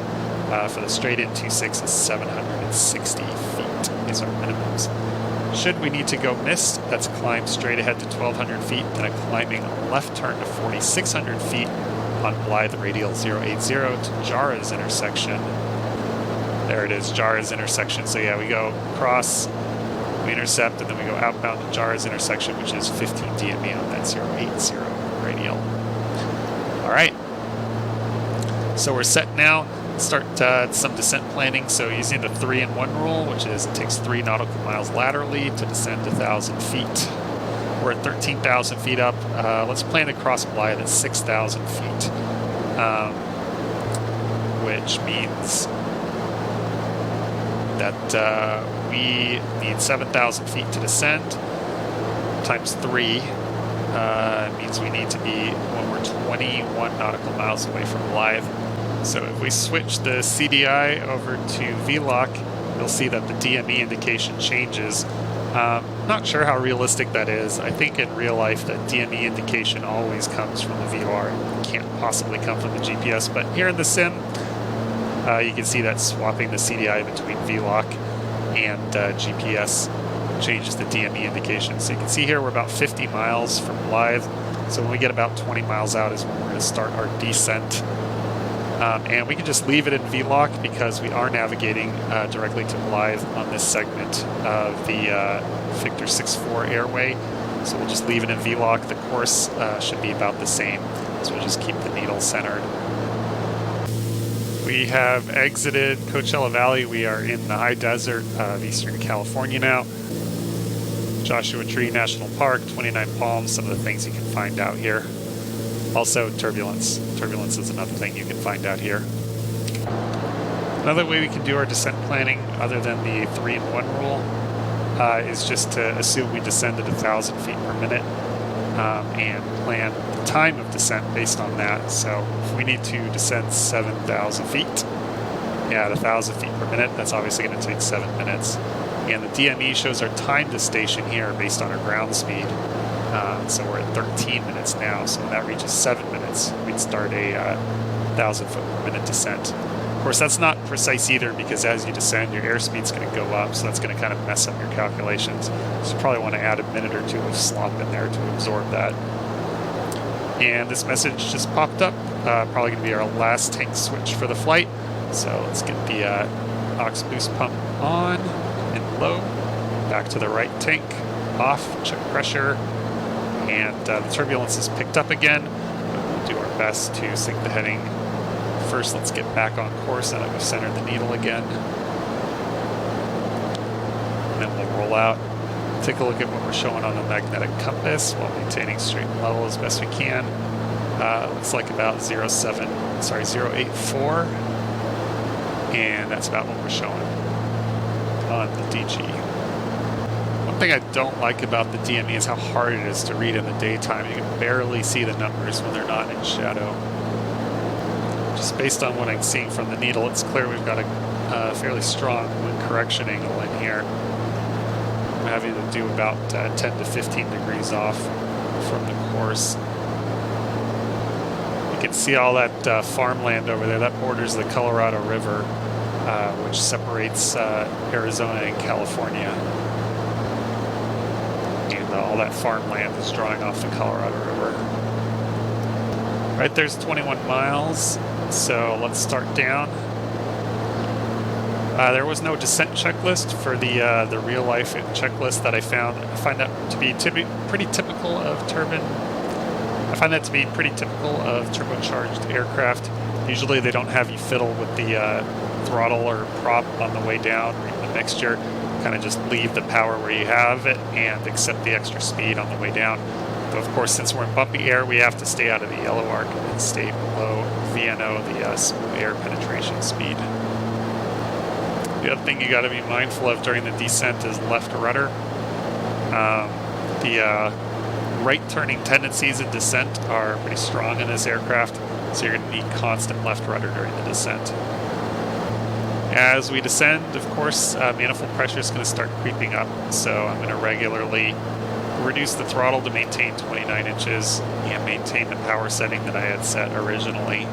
For the straight-in 26 is 760 feet is our minimums. Should we need to go missed, that's a climb straight ahead to 1,200 feet, and a climbing left turn to 4,600 feet on Blythe Radial 080 to Jara's intersection. There it is, Jara's intersection. So yeah, we go across, we intercept, and then we go outbound to Jara's intersection, which is 15 DME on that 080 radial. All right. So we're set now. Start some descent planning. So using the 3-in-1 rule, which is it takes 3 nautical miles laterally to descend 1,000 feet. We're at 13,000 feet up. Let's plan to cross Blythe at 6,000 feet, which means that we need 7,000 feet to descend. Times 3 means we need to be when we're 21 nautical miles away from Blythe. So if we switch the CDI over to VLOC, you'll see that the DME indication changes. Not sure how realistic that is. I think in real life that DME indication always comes from the VOR. It can't possibly come from the GPS, but here in the sim, you can see that swapping the CDI between VLOC and GPS changes the DME indication. So you can see here we're about 50 miles from Blythe. So when we get about 20 miles out is when we're going to start our descent. And we can just leave it in VLOC because we are navigating directly to Blythe on this segment of the Victor 6-4 airway. So we'll just leave it in VLOC. The course should be about the same. So we'll just keep the needle centered. We have exited Coachella Valley. We are in the high desert of Eastern California now. Joshua Tree National Park, 29 Palms, some of the things you can find out here. Also turbulence. Turbulence is another thing you can find out here. Another way we can do our descent planning, other than the 3-in-1 rule, is just to assume we descend at 1,000 feet per minute and plan the time of descent based on that. So if we need to descend 7,000 feet at 1,000 feet per minute, that's obviously going to take 7 minutes. And the DME shows our time to station here based on our ground speed. So we're at 13 minutes now, so when that reaches 7 minutes, we'd start a 1,000 foot per minute descent. course, that's not precise either, because as you descend, your airspeed's going to go up, so that's going to kind of mess up your calculations. So you probably want to add a minute or two of slop in there to absorb that. And this message just popped up, probably going to be our last tank switch for the flight. So let's get the aux boost pump on and low, back to the right tank, off, check pressure, and the turbulence is picked up again, but we'll do our best to sync the heading. First, let's get back on course, now that we've centered the needle again. And then we'll roll out. Take a look at what we're showing on the magnetic compass while maintaining straight and level as best we can. Looks like about 0.84, and that's about what we're showing on the DG. One thing I don't like about the DME is how hard it is to read in the daytime. You can barely see the numbers when they're not in shadow. Just based on what I'm seeing from the needle, it's clear we've got a fairly strong wind correction angle in here. I'm having to do about 10 to 15 degrees off from the course. You can see all that farmland over there. That borders the Colorado River, which separates Arizona and California. And all that farmland is drawing off the Colorado River. Right there's 21 miles, so let's start down. There was no descent checklist for the real-life checklist that I found. I find that to be pretty typical of turbocharged aircraft. Usually they don't have you fiddle with the throttle or prop on the way down, or the mixture. Kind of just leave the power where you have it and accept the extra speed on the way down. But of course, since we're in bumpy air, we have to stay out of the yellow arc and stay below VNO, the smooth air penetration speed. The other thing you got to be mindful of during the descent is left rudder. The right turning tendencies in descent are pretty strong in this aircraft, so you're going to need constant left rudder during the descent. As we descend, of course, manifold pressure is going to start creeping up, so I'm going to regularly reduce the throttle to maintain 29 inches and maintain the power setting that I had set originally,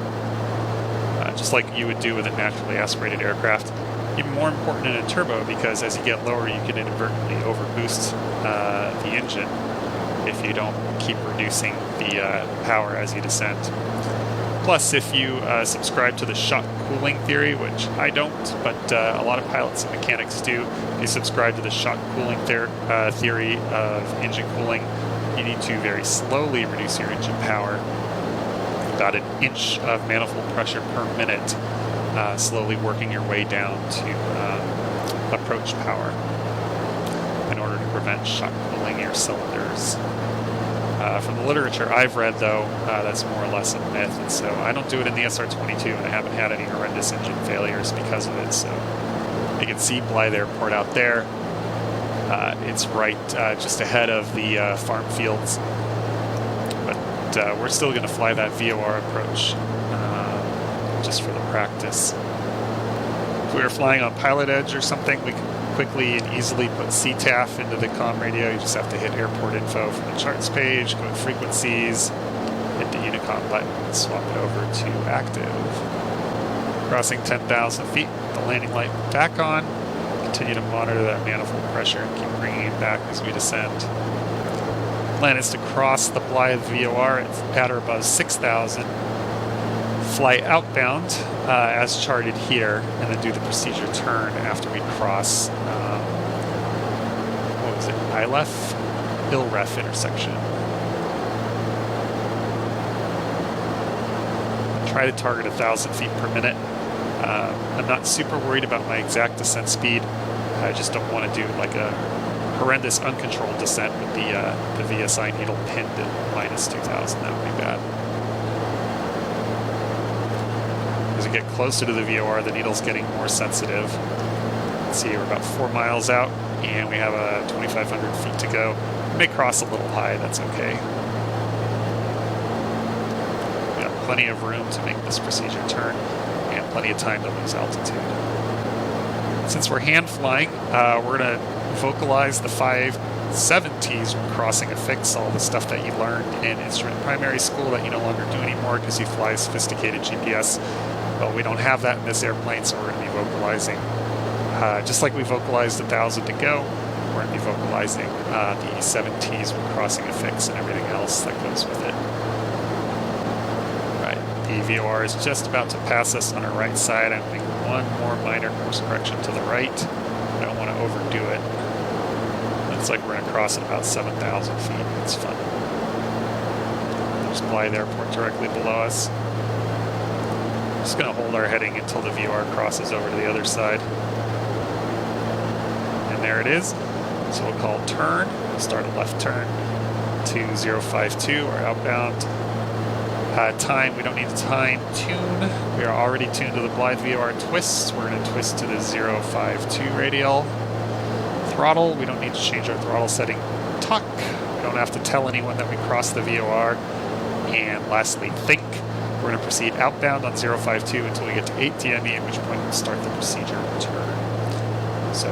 just like you would do with a naturally aspirated aircraft. Even more important in a turbo, because as you get lower, you can inadvertently overboost the engine if you don't keep reducing the power as you descend. Plus, if you subscribe to the shock cooling theory, which I don't, but a lot of pilots and mechanics do, if you subscribe to the shock cooling theory of engine cooling, you need to very slowly reduce your engine power, about an inch of manifold pressure per minute, slowly working your way down to approach power in order to prevent shock cooling your cylinders. From the literature I've read, though, that's more or less a myth, and so I don't do it in the SR-22, and I haven't had any horrendous engine failures because of it. So you can see Blythe Airport out there. It's right just ahead of the farm fields, but we're still going to fly that VOR approach just for the practice. If we were flying on Pilot Edge or something, we could quickly and easily put CTAF into the comm radio. You just have to hit airport info from the charts page, go to frequencies, hit the Unicom button, and swap it over to active. Crossing 10,000 feet, the landing light back on. Continue to monitor that manifold pressure and keep bringing it back as we descend. Plan is to cross the Blythe VOR at or above 6,000. Fly outbound as charted here, and then do the procedure turn after we cross, what was it, ILREF intersection. Try to target 1,000 feet per minute. I'm not super worried about my exact descent speed. I just don't want to do like a horrendous uncontrolled descent with the VSI needle pinned at -2,000. That would be bad. As we get closer to the VOR, the needle's getting more sensitive. Let's see, we're about 4 miles out, and we have 2,500 feet to go. We may cross a little high, that's okay. We've got plenty of room to make this procedure turn, and plenty of time to lose altitude. Since we're hand flying, we're going to vocalize the 570s when crossing a fix, all the stuff that you learned in instrument primary school that you no longer do anymore because you fly sophisticated GPS. Well, we don't have that in this airplane, so we're going to be vocalizing. Just like we vocalized 1,000 to go, we're going to be vocalizing the 7Ts with crossing affix and everything else that goes with it. Right, the VOR is just about to pass us on our right side. I'm making one more minor course correction to the right. I don't want to overdo it. Looks like we're going to cross at about 7,000 feet. It's fun. There's Blythe Airport directly below us. Just going to hold our heading until the VOR crosses over to the other side. And there it is. So we'll call turn. We'll start a left turn to 052, or outbound. Time, we don't need to time tune. We are already tuned to the Blythe VOR twist. We're going to twist to the 052 radial. Throttle, we don't need to change our throttle setting. Tuck, we don't have to tell anyone that we crossed the VOR. And lastly, think. We're going to proceed outbound on 052 until we get to 8 DME, at which point we'll start the procedure return. So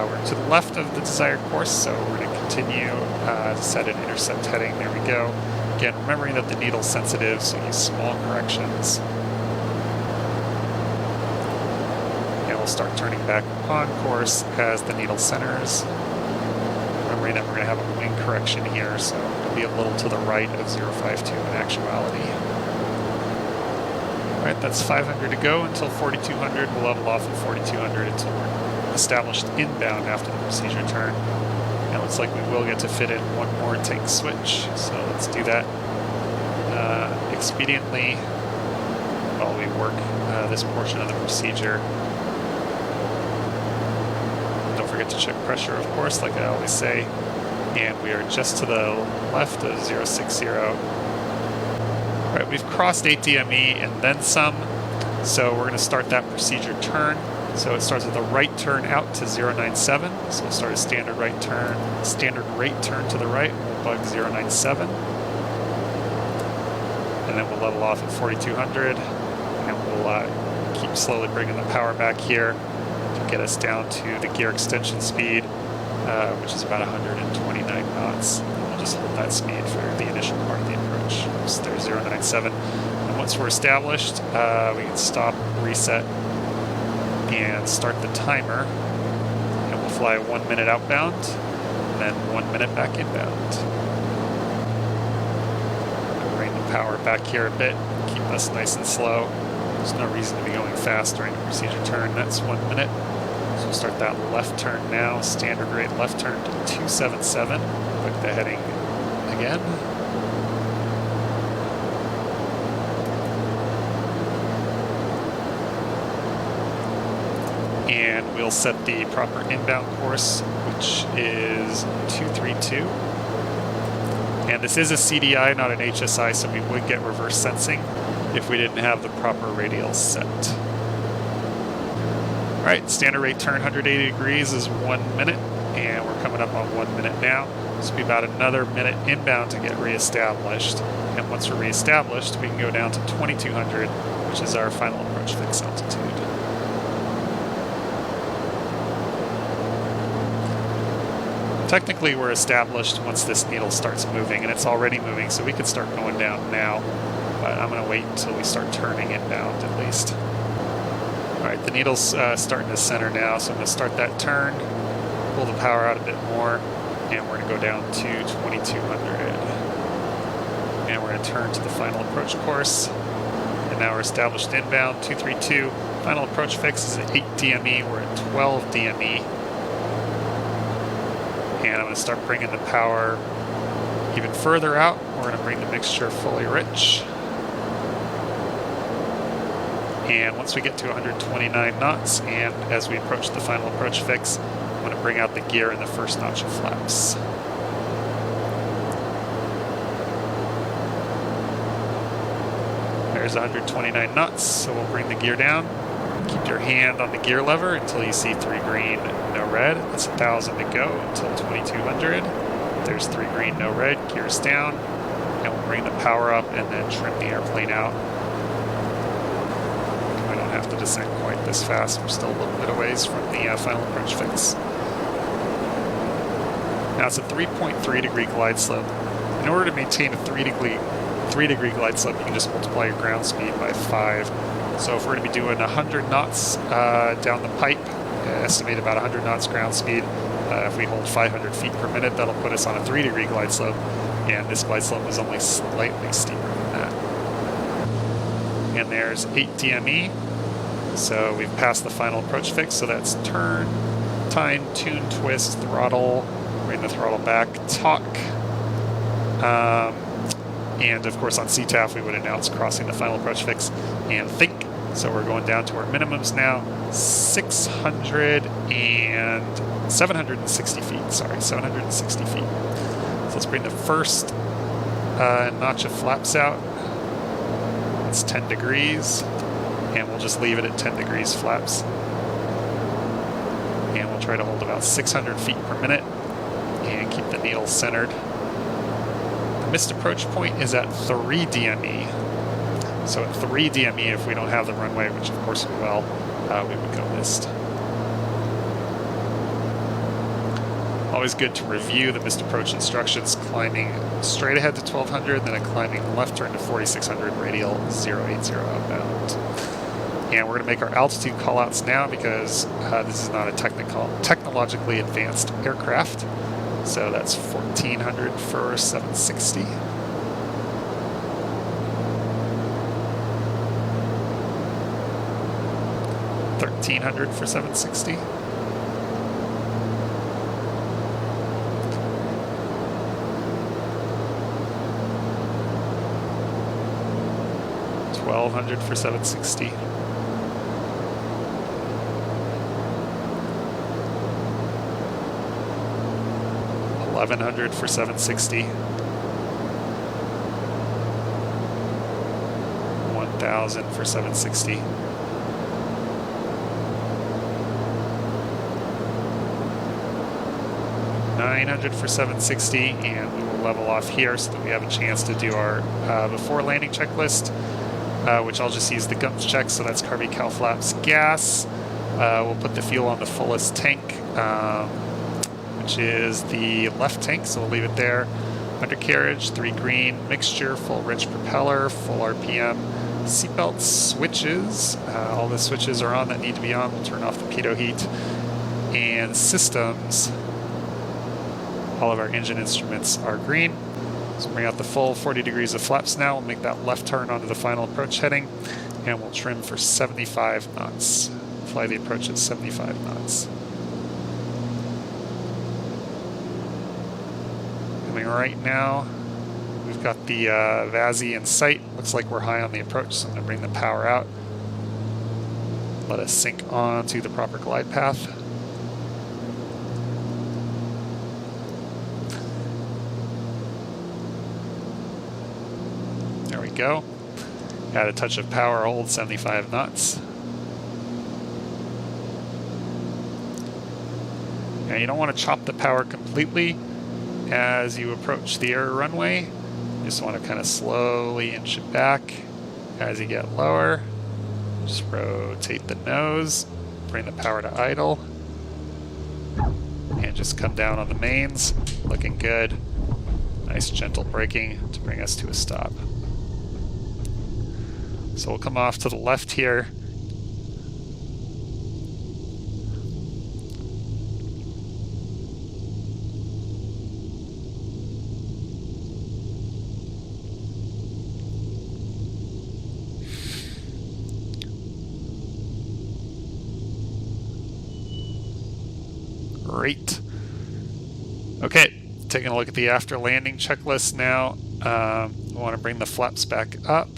we're to the left of the desired course, so we're going to continue to set an intercept heading. There we go. Again, remembering that the needle's sensitive, so use small corrections. And we'll start turning back on course as the needle centers. Remembering that we're going to have a wing correction here, so it'll be a little to the right of 052 in actuality. Alright, that's 500 to go until 4200. We'll level off at 4200 until we're established inbound after the procedure turn. It looks like we will get to fit in one more take switch, so let's do that expediently while we work this portion of the procedure. Don't forget to check pressure, of course, like I always say. And we are just to the left of 060. Alright, we've crossed 8 DME and then some, so we're going to start that procedure turn. So it starts with a right turn out to 097, so we'll start a standard rate turn to the right, we'll bug 097. And then we'll level off at 4200, and we'll keep slowly bringing the power back here to get us down to the gear extension speed, which is about 129 knots. We'll just hold that speed for the initial part of the approach. So there's 097. And once we're established, we can stop, reset, and start the timer. And we'll fly 1 minute outbound, and then 1 minute back inbound. We'll bring the power back here a bit, keep us nice and slow. There's no reason to be going fast during the procedure turn. That's 1 minute. So we'll start that left turn now, standard rate left turn to 277. Click the heading again. And we'll set the proper inbound course, which is 232. And this is a CDI, not an HSI, so we would get reverse sensing if we didn't have the proper radial set. All right, standard rate turn 180 degrees is 1 minute, and we're coming up on 1 minute now. This will be about another minute inbound to get reestablished. And once we're reestablished, we can go down to 2200, which is our final approach fix altitude. Technically, we're established once this needle starts moving, and it's already moving, so we could start going down now, but I'm going to wait until we start turning inbound at least. All right, the needle's starting to center now, so I'm going to start that turn, pull the power out a bit more, and we're going to go down to 2200. And we're going to turn to the final approach course, and now we're established inbound, 232. Final approach fix is at 8 DME, we're at 12 DME. And I'm going to start bringing the power even further out. We're going to bring the mixture fully rich. And once we get to 129 knots, and as we approach the final approach fix, I'm going to bring out the gear in the first notch of flaps. There's 129 knots, so we'll bring the gear down. Keep your hand on the gear lever until you see 3 green, no red. That's 1,000 to go until 2,200. There's 3 green, no red. Gears down. And we'll bring the power up and then trim the airplane out. We don't have to descend quite this fast. We're still a little bit away from the final approach fix. Now it's a 3.3 degree glide slope. In order to maintain a 3 degree glide slope, you can just multiply your ground speed by 5. So if we're going to be doing 100 knots down the pipe, estimate about 100 knots ground speed. If we hold 500 feet per minute, that'll put us on a 3-degree glide slope, and this glide slope is only slightly steeper than that. And there's 8 DME, so we've passed the final approach fix, so that's turn, time, tune, twist, throttle, bring the throttle back, talk, and of course on CTAF we would announce crossing the final approach fix, and think. So we're going down to our minimums now, 760 feet, sorry, 760 feet. So let's bring the first notch of flaps out. It's 10 degrees, and we'll just leave it at 10 degrees flaps. And we'll try to hold about 600 feet per minute and keep the needle centered. The missed approach point is at 3 DME. So at 3 DME, if we don't have the runway, which of course we will, we would go missed. Always good to review the missed approach instructions, climbing straight ahead to 1200, then a climbing left turn to 4600, radial 080 outbound. And we're going to make our altitude callouts now because this is not a technologically advanced aircraft. So that's 1400 for 760. 1300 for 760. 1200 for 760. 1100 for 760. 1000 for 760. 900 for 760, and we will level off here so that we have a chance to do our before landing checklist, which I'll just use the guns check, so that's carby, cow flaps, gas. We'll put the fuel on the fullest tank, which is the left tank, so we'll leave it there. Undercarriage, 3 green, mixture, full rich propeller, full RPM, seatbelt switches. All the switches are on that need to be on. We'll turn off the pitot heat. And systems. All of our engine instruments are green. So bring out the full 40 degrees of flaps now. We'll make that left turn onto the final approach heading, and we'll trim for 75 knots. Fly the approach at 75 knots. Coming right now, we've got the VASI in sight. Looks like we're high on the approach, so I'm going to bring the power out. Let us sink onto the proper glide path. Go. Add a touch of power, hold 75 knots. Now you don't want to chop the power completely as you approach the air runway. You just want to kind of slowly inch it back as you get lower. Just rotate the nose, bring the power to idle, and just come down on the mains. Looking good. Nice gentle braking to bring us to a stop. So we'll come off to the left here. Great. Okay, taking a look at the after landing checklist now. We want to bring the flaps back up.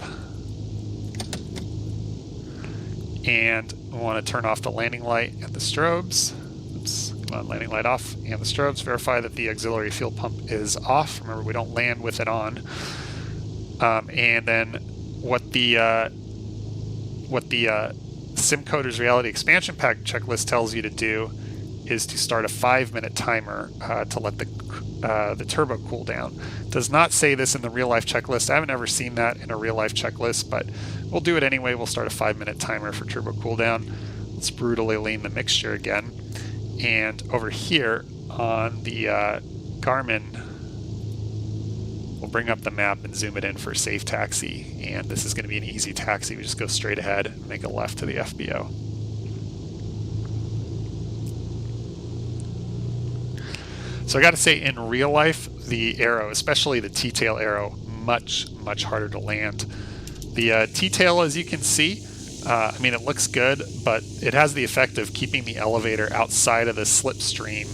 And we want to turn off the landing light and the strobes. Oops, come on, landing light off and the strobes. Verify that the auxiliary fuel pump is off. Remember, we don't land with it on. And then what the SimCoder's Reality Expansion Pack checklist tells you to do is to start a 5-minute timer to let the turbo cool down. It does not say this in the real-life checklist. I haven't ever seen that in a real-life checklist, but we'll do it anyway. We'll start a 5-minute timer for turbo cooldown. Let's brutally lean the mixture again. And over here on the Garmin, we'll bring up the map and zoom it in for safe taxi. And this is going to be an easy taxi. We just go straight ahead, make a left to the FBO. So I got to say, in real life, the arrow, especially the T-tail arrow, much harder to land. The T-tail, as you can see, I mean, it looks good, but it has the effect of keeping the elevator outside of the slipstream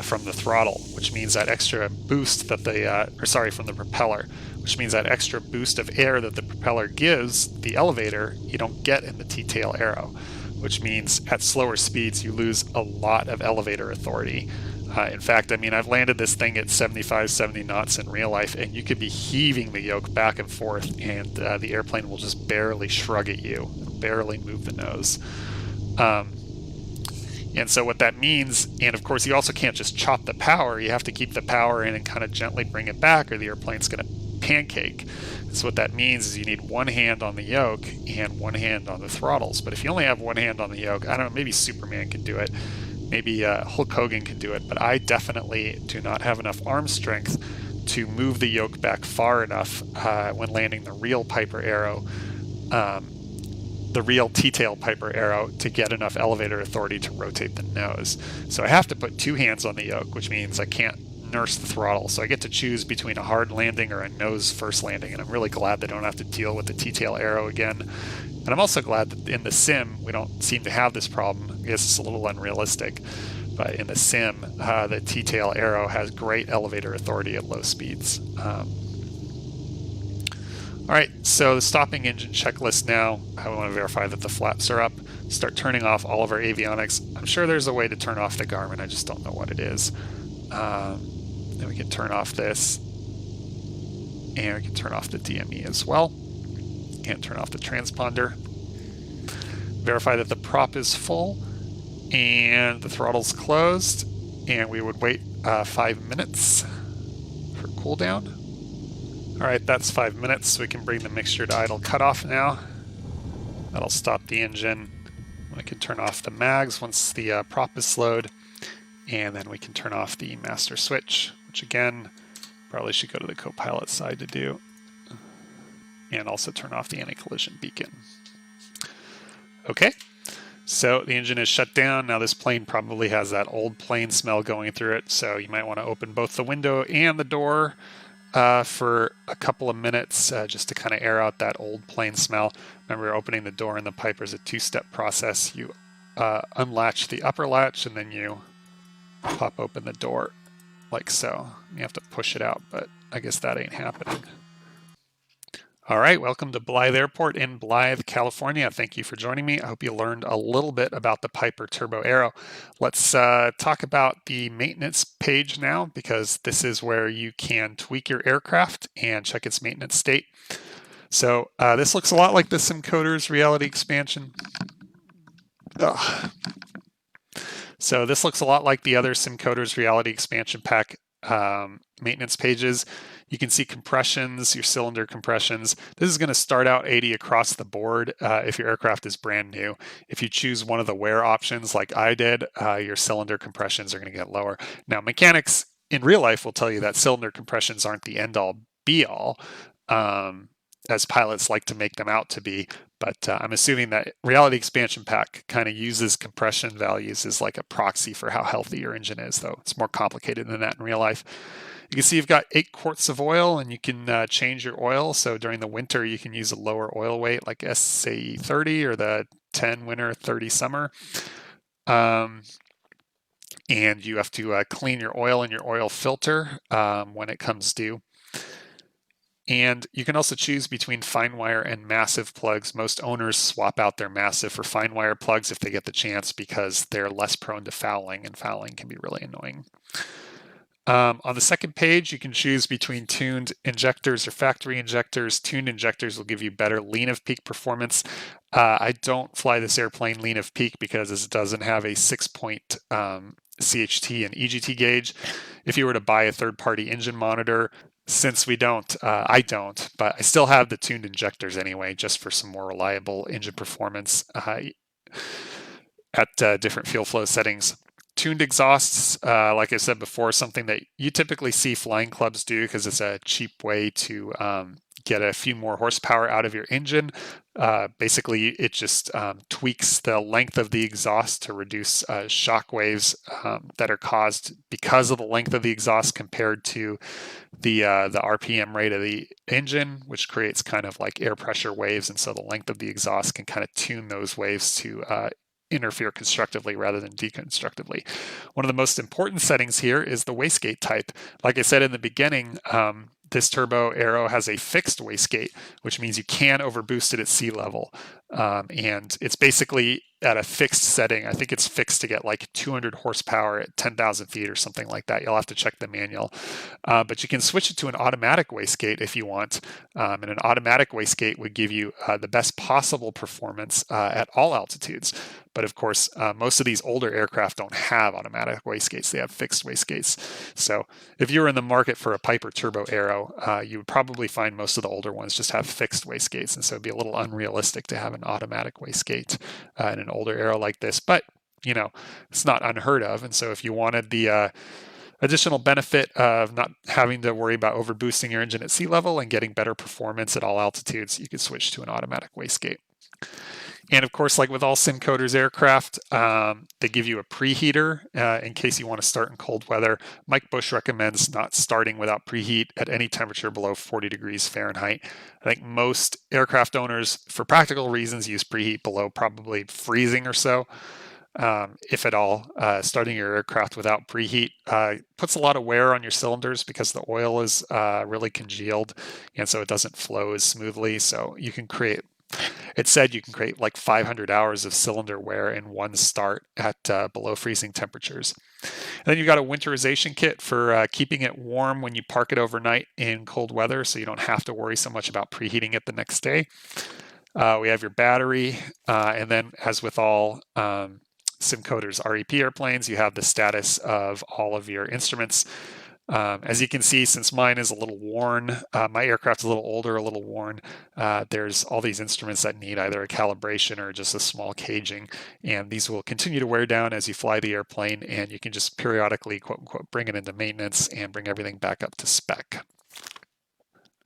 from the throttle, which means that extra boost that from the propeller, which means that extra boost of air that the propeller gives the elevator, you don't get in the T-tail arrow, which means at slower speeds, you lose a lot of elevator authority. In fact, I mean, I've landed this thing at 75, 70 knots in real life, and you could be heaving the yoke back and forth, and the airplane will just barely shrug at you, barely move the nose. And so what that means, and of course you also can't just chop the power, you have to keep the power in and kind of gently bring it back, or the airplane's going to pancake. So what that means is you need one hand on the yoke and one hand on the throttles. But if you only have one hand on the yoke, I don't know, maybe Superman can do it. Maybe Hulk Hogan can do it, but I definitely do not have enough arm strength to move the yoke back far enough when landing the real Piper arrow, the real T-tail Piper arrow, to get enough elevator authority to rotate the nose. So I have to put two hands on the yoke, which means I can't nurse the throttle. So I get to choose between a hard landing or a nose first landing, and I'm really glad that I don't have to deal with the T-tail arrow again. And I'm also glad that in the sim, we don't seem to have this problem. I guess it's a little unrealistic, but in the sim, the T-tail arrow has great elevator authority at low speeds. All right, so the stopping engine checklist now. I want to verify that the flaps are up. Start turning off all of our avionics. I'm sure there's a way to turn off the Garmin. I just don't know what it is. Then we can turn off this, and we can turn off the DME as well. And turn off the transponder. Verify that the prop is full and the throttle's closed, and we would wait 5 minutes for cooldown. All right, that's 5 minutes. We can bring the mixture to idle cutoff now. That'll stop the engine. We can turn off the mags once the prop is slowed, and then we can turn off the master switch, which again, probably should go to the co-pilot side to do. And also turn off the anti-collision beacon. Okay, so the engine is shut down. Now this plane probably has that old plane smell going through it, so you might want to open both the window and the door for a couple of minutes just to kind of air out that old plane smell. Remember, opening the door in the Piper is a two-step process. You unlatch the upper latch, and then you pop open the door like so. You have to push it out, but I guess that ain't happening. All right, welcome to Blythe Airport in Blythe, California. Thank you for joining me. I hope you learned a little bit about the Piper Turbo Arrow. Let's talk about the maintenance page now, because this is where you can tweak your aircraft and check its maintenance state. So this looks a lot like the SimCoders Reality Expansion. So this looks a lot like the other SimCoders Reality Expansion Pack maintenance pages. You can see compressions, your cylinder compressions. This is going to start out 80 across the board if your aircraft is brand new. If you choose one of the wear options like I did, your cylinder compressions are going to get lower. Now, mechanics in real life will tell you that cylinder compressions aren't the end-all be-all, as pilots like to make them out to be. But I'm assuming that Reality Expansion Pack kind of uses compression values as like a proxy for how healthy your engine is, though it's more complicated than that in real life. You can see you've got 8 quarts of oil, and you can change your oil. So during the winter, you can use a lower oil weight like SAE 30 or the 10 winter, 30 summer. And you have to clean your oil and your oil filter when it comes due. And you can also choose between fine wire and massive plugs. Most owners swap out their massive for fine wire plugs if they get the chance, because they're less prone to fouling, and fouling can be really annoying. On the second page, you can choose between tuned injectors or factory injectors. Tuned injectors will give you better lean of peak performance. I don't fly this airplane lean of peak because it doesn't have a 6-point CHT and EGT gauge. If you were to buy a third-party engine monitor, since we don't, I don't, but I still have the tuned injectors anyway, just for some more reliable engine performance at different fuel flow settings. tuned exhausts, like I said before, something that you typically see flying clubs do because it's a cheap way to get a few more horsepower out of your engine. Basically, it just tweaks the length of the exhaust to reduce shock waves that are caused because of the length of the exhaust compared to the RPM rate of the engine, which creates kind of like air pressure waves. And so the length of the exhaust can kind of tune those waves to interfere constructively rather than deconstructively. One of the most important settings here is the wastegate type. Like I said in the beginning, this turbo aero has a fixed wastegate, which means you can overboost it at sea level. And it's basically at a fixed setting. I think it's fixed to get like 200 horsepower at 10,000 feet or something like that. You'll have to check the manual. But you can switch it to an automatic wastegate if you want. And an automatic wastegate would give you the best possible performance at all altitudes. But of course, most of these older aircraft don't have automatic wastegates. They have fixed wastegates. So if you were in the market for a Piper Turbo Aero, you would probably find most of the older ones just have fixed wastegates. And so it'd be a little unrealistic to have an automatic wastegate in an older aero like this. But, you know, it's not unheard of. And so if you wanted the additional benefit of not having to worry about overboosting your engine at sea level and getting better performance at all altitudes, you could switch to an automatic wastegate. And of course, like with all SimCoder's aircraft, they give you a preheater in case you want to start in cold weather. Mike Bush recommends not starting without preheat at any temperature below 40 degrees Fahrenheit. I think most aircraft owners, for practical reasons, use preheat below probably freezing or so. If at all, starting your aircraft without preheat puts a lot of wear on your cylinders because the oil is really congealed, and so it doesn't flow as smoothly. So you can create, it said you can create like 500 hours of cylinder wear in one start at below freezing temperatures. And then you've got a winterization kit for keeping it warm when you park it overnight in cold weather, so you don't have to worry so much about preheating it the next day. We have your battery, and then as with all SimCoder's REP airplanes, you have the status of all of your instruments. As you can see, since mine is a little worn, my aircraft's a little older, a little worn, there's all these instruments that need either a calibration or just a small caging, and these will continue to wear down as you fly the airplane, and you can just periodically, quote unquote, bring it into maintenance and bring everything back up to spec.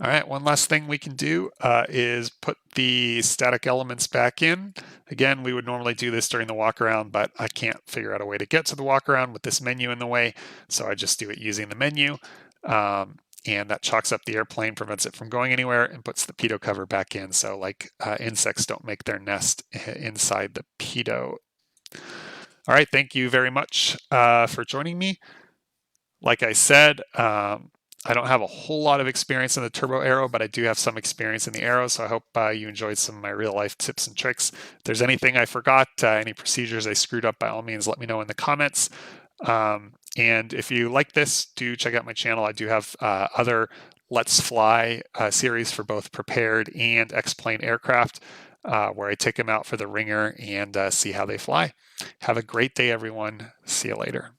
All right, one last thing we can do is put the static elements back in. Again, we would normally do this during the walk around, but I can't figure out a way to get to the walk around with this menu in the way, so I just do it using the menu. And that chalks up the airplane, prevents it from going anywhere, and puts the pitot cover back in, so like insects don't make their nest inside the pitot. All right, thank you very much for joining me. Like I said, I don't have a whole lot of experience in the turbo aero, but I do have some experience in the aero, so I hope you enjoyed some of my real life tips and tricks. If there's anything I forgot, any procedures I screwed up, by all means, let me know in the comments. And if you like this, do check out my channel. I do have other Let's Fly series for both prepared and X-plane aircraft, where I take them out for the ringer and see how they fly. Have a great day, everyone. See you later.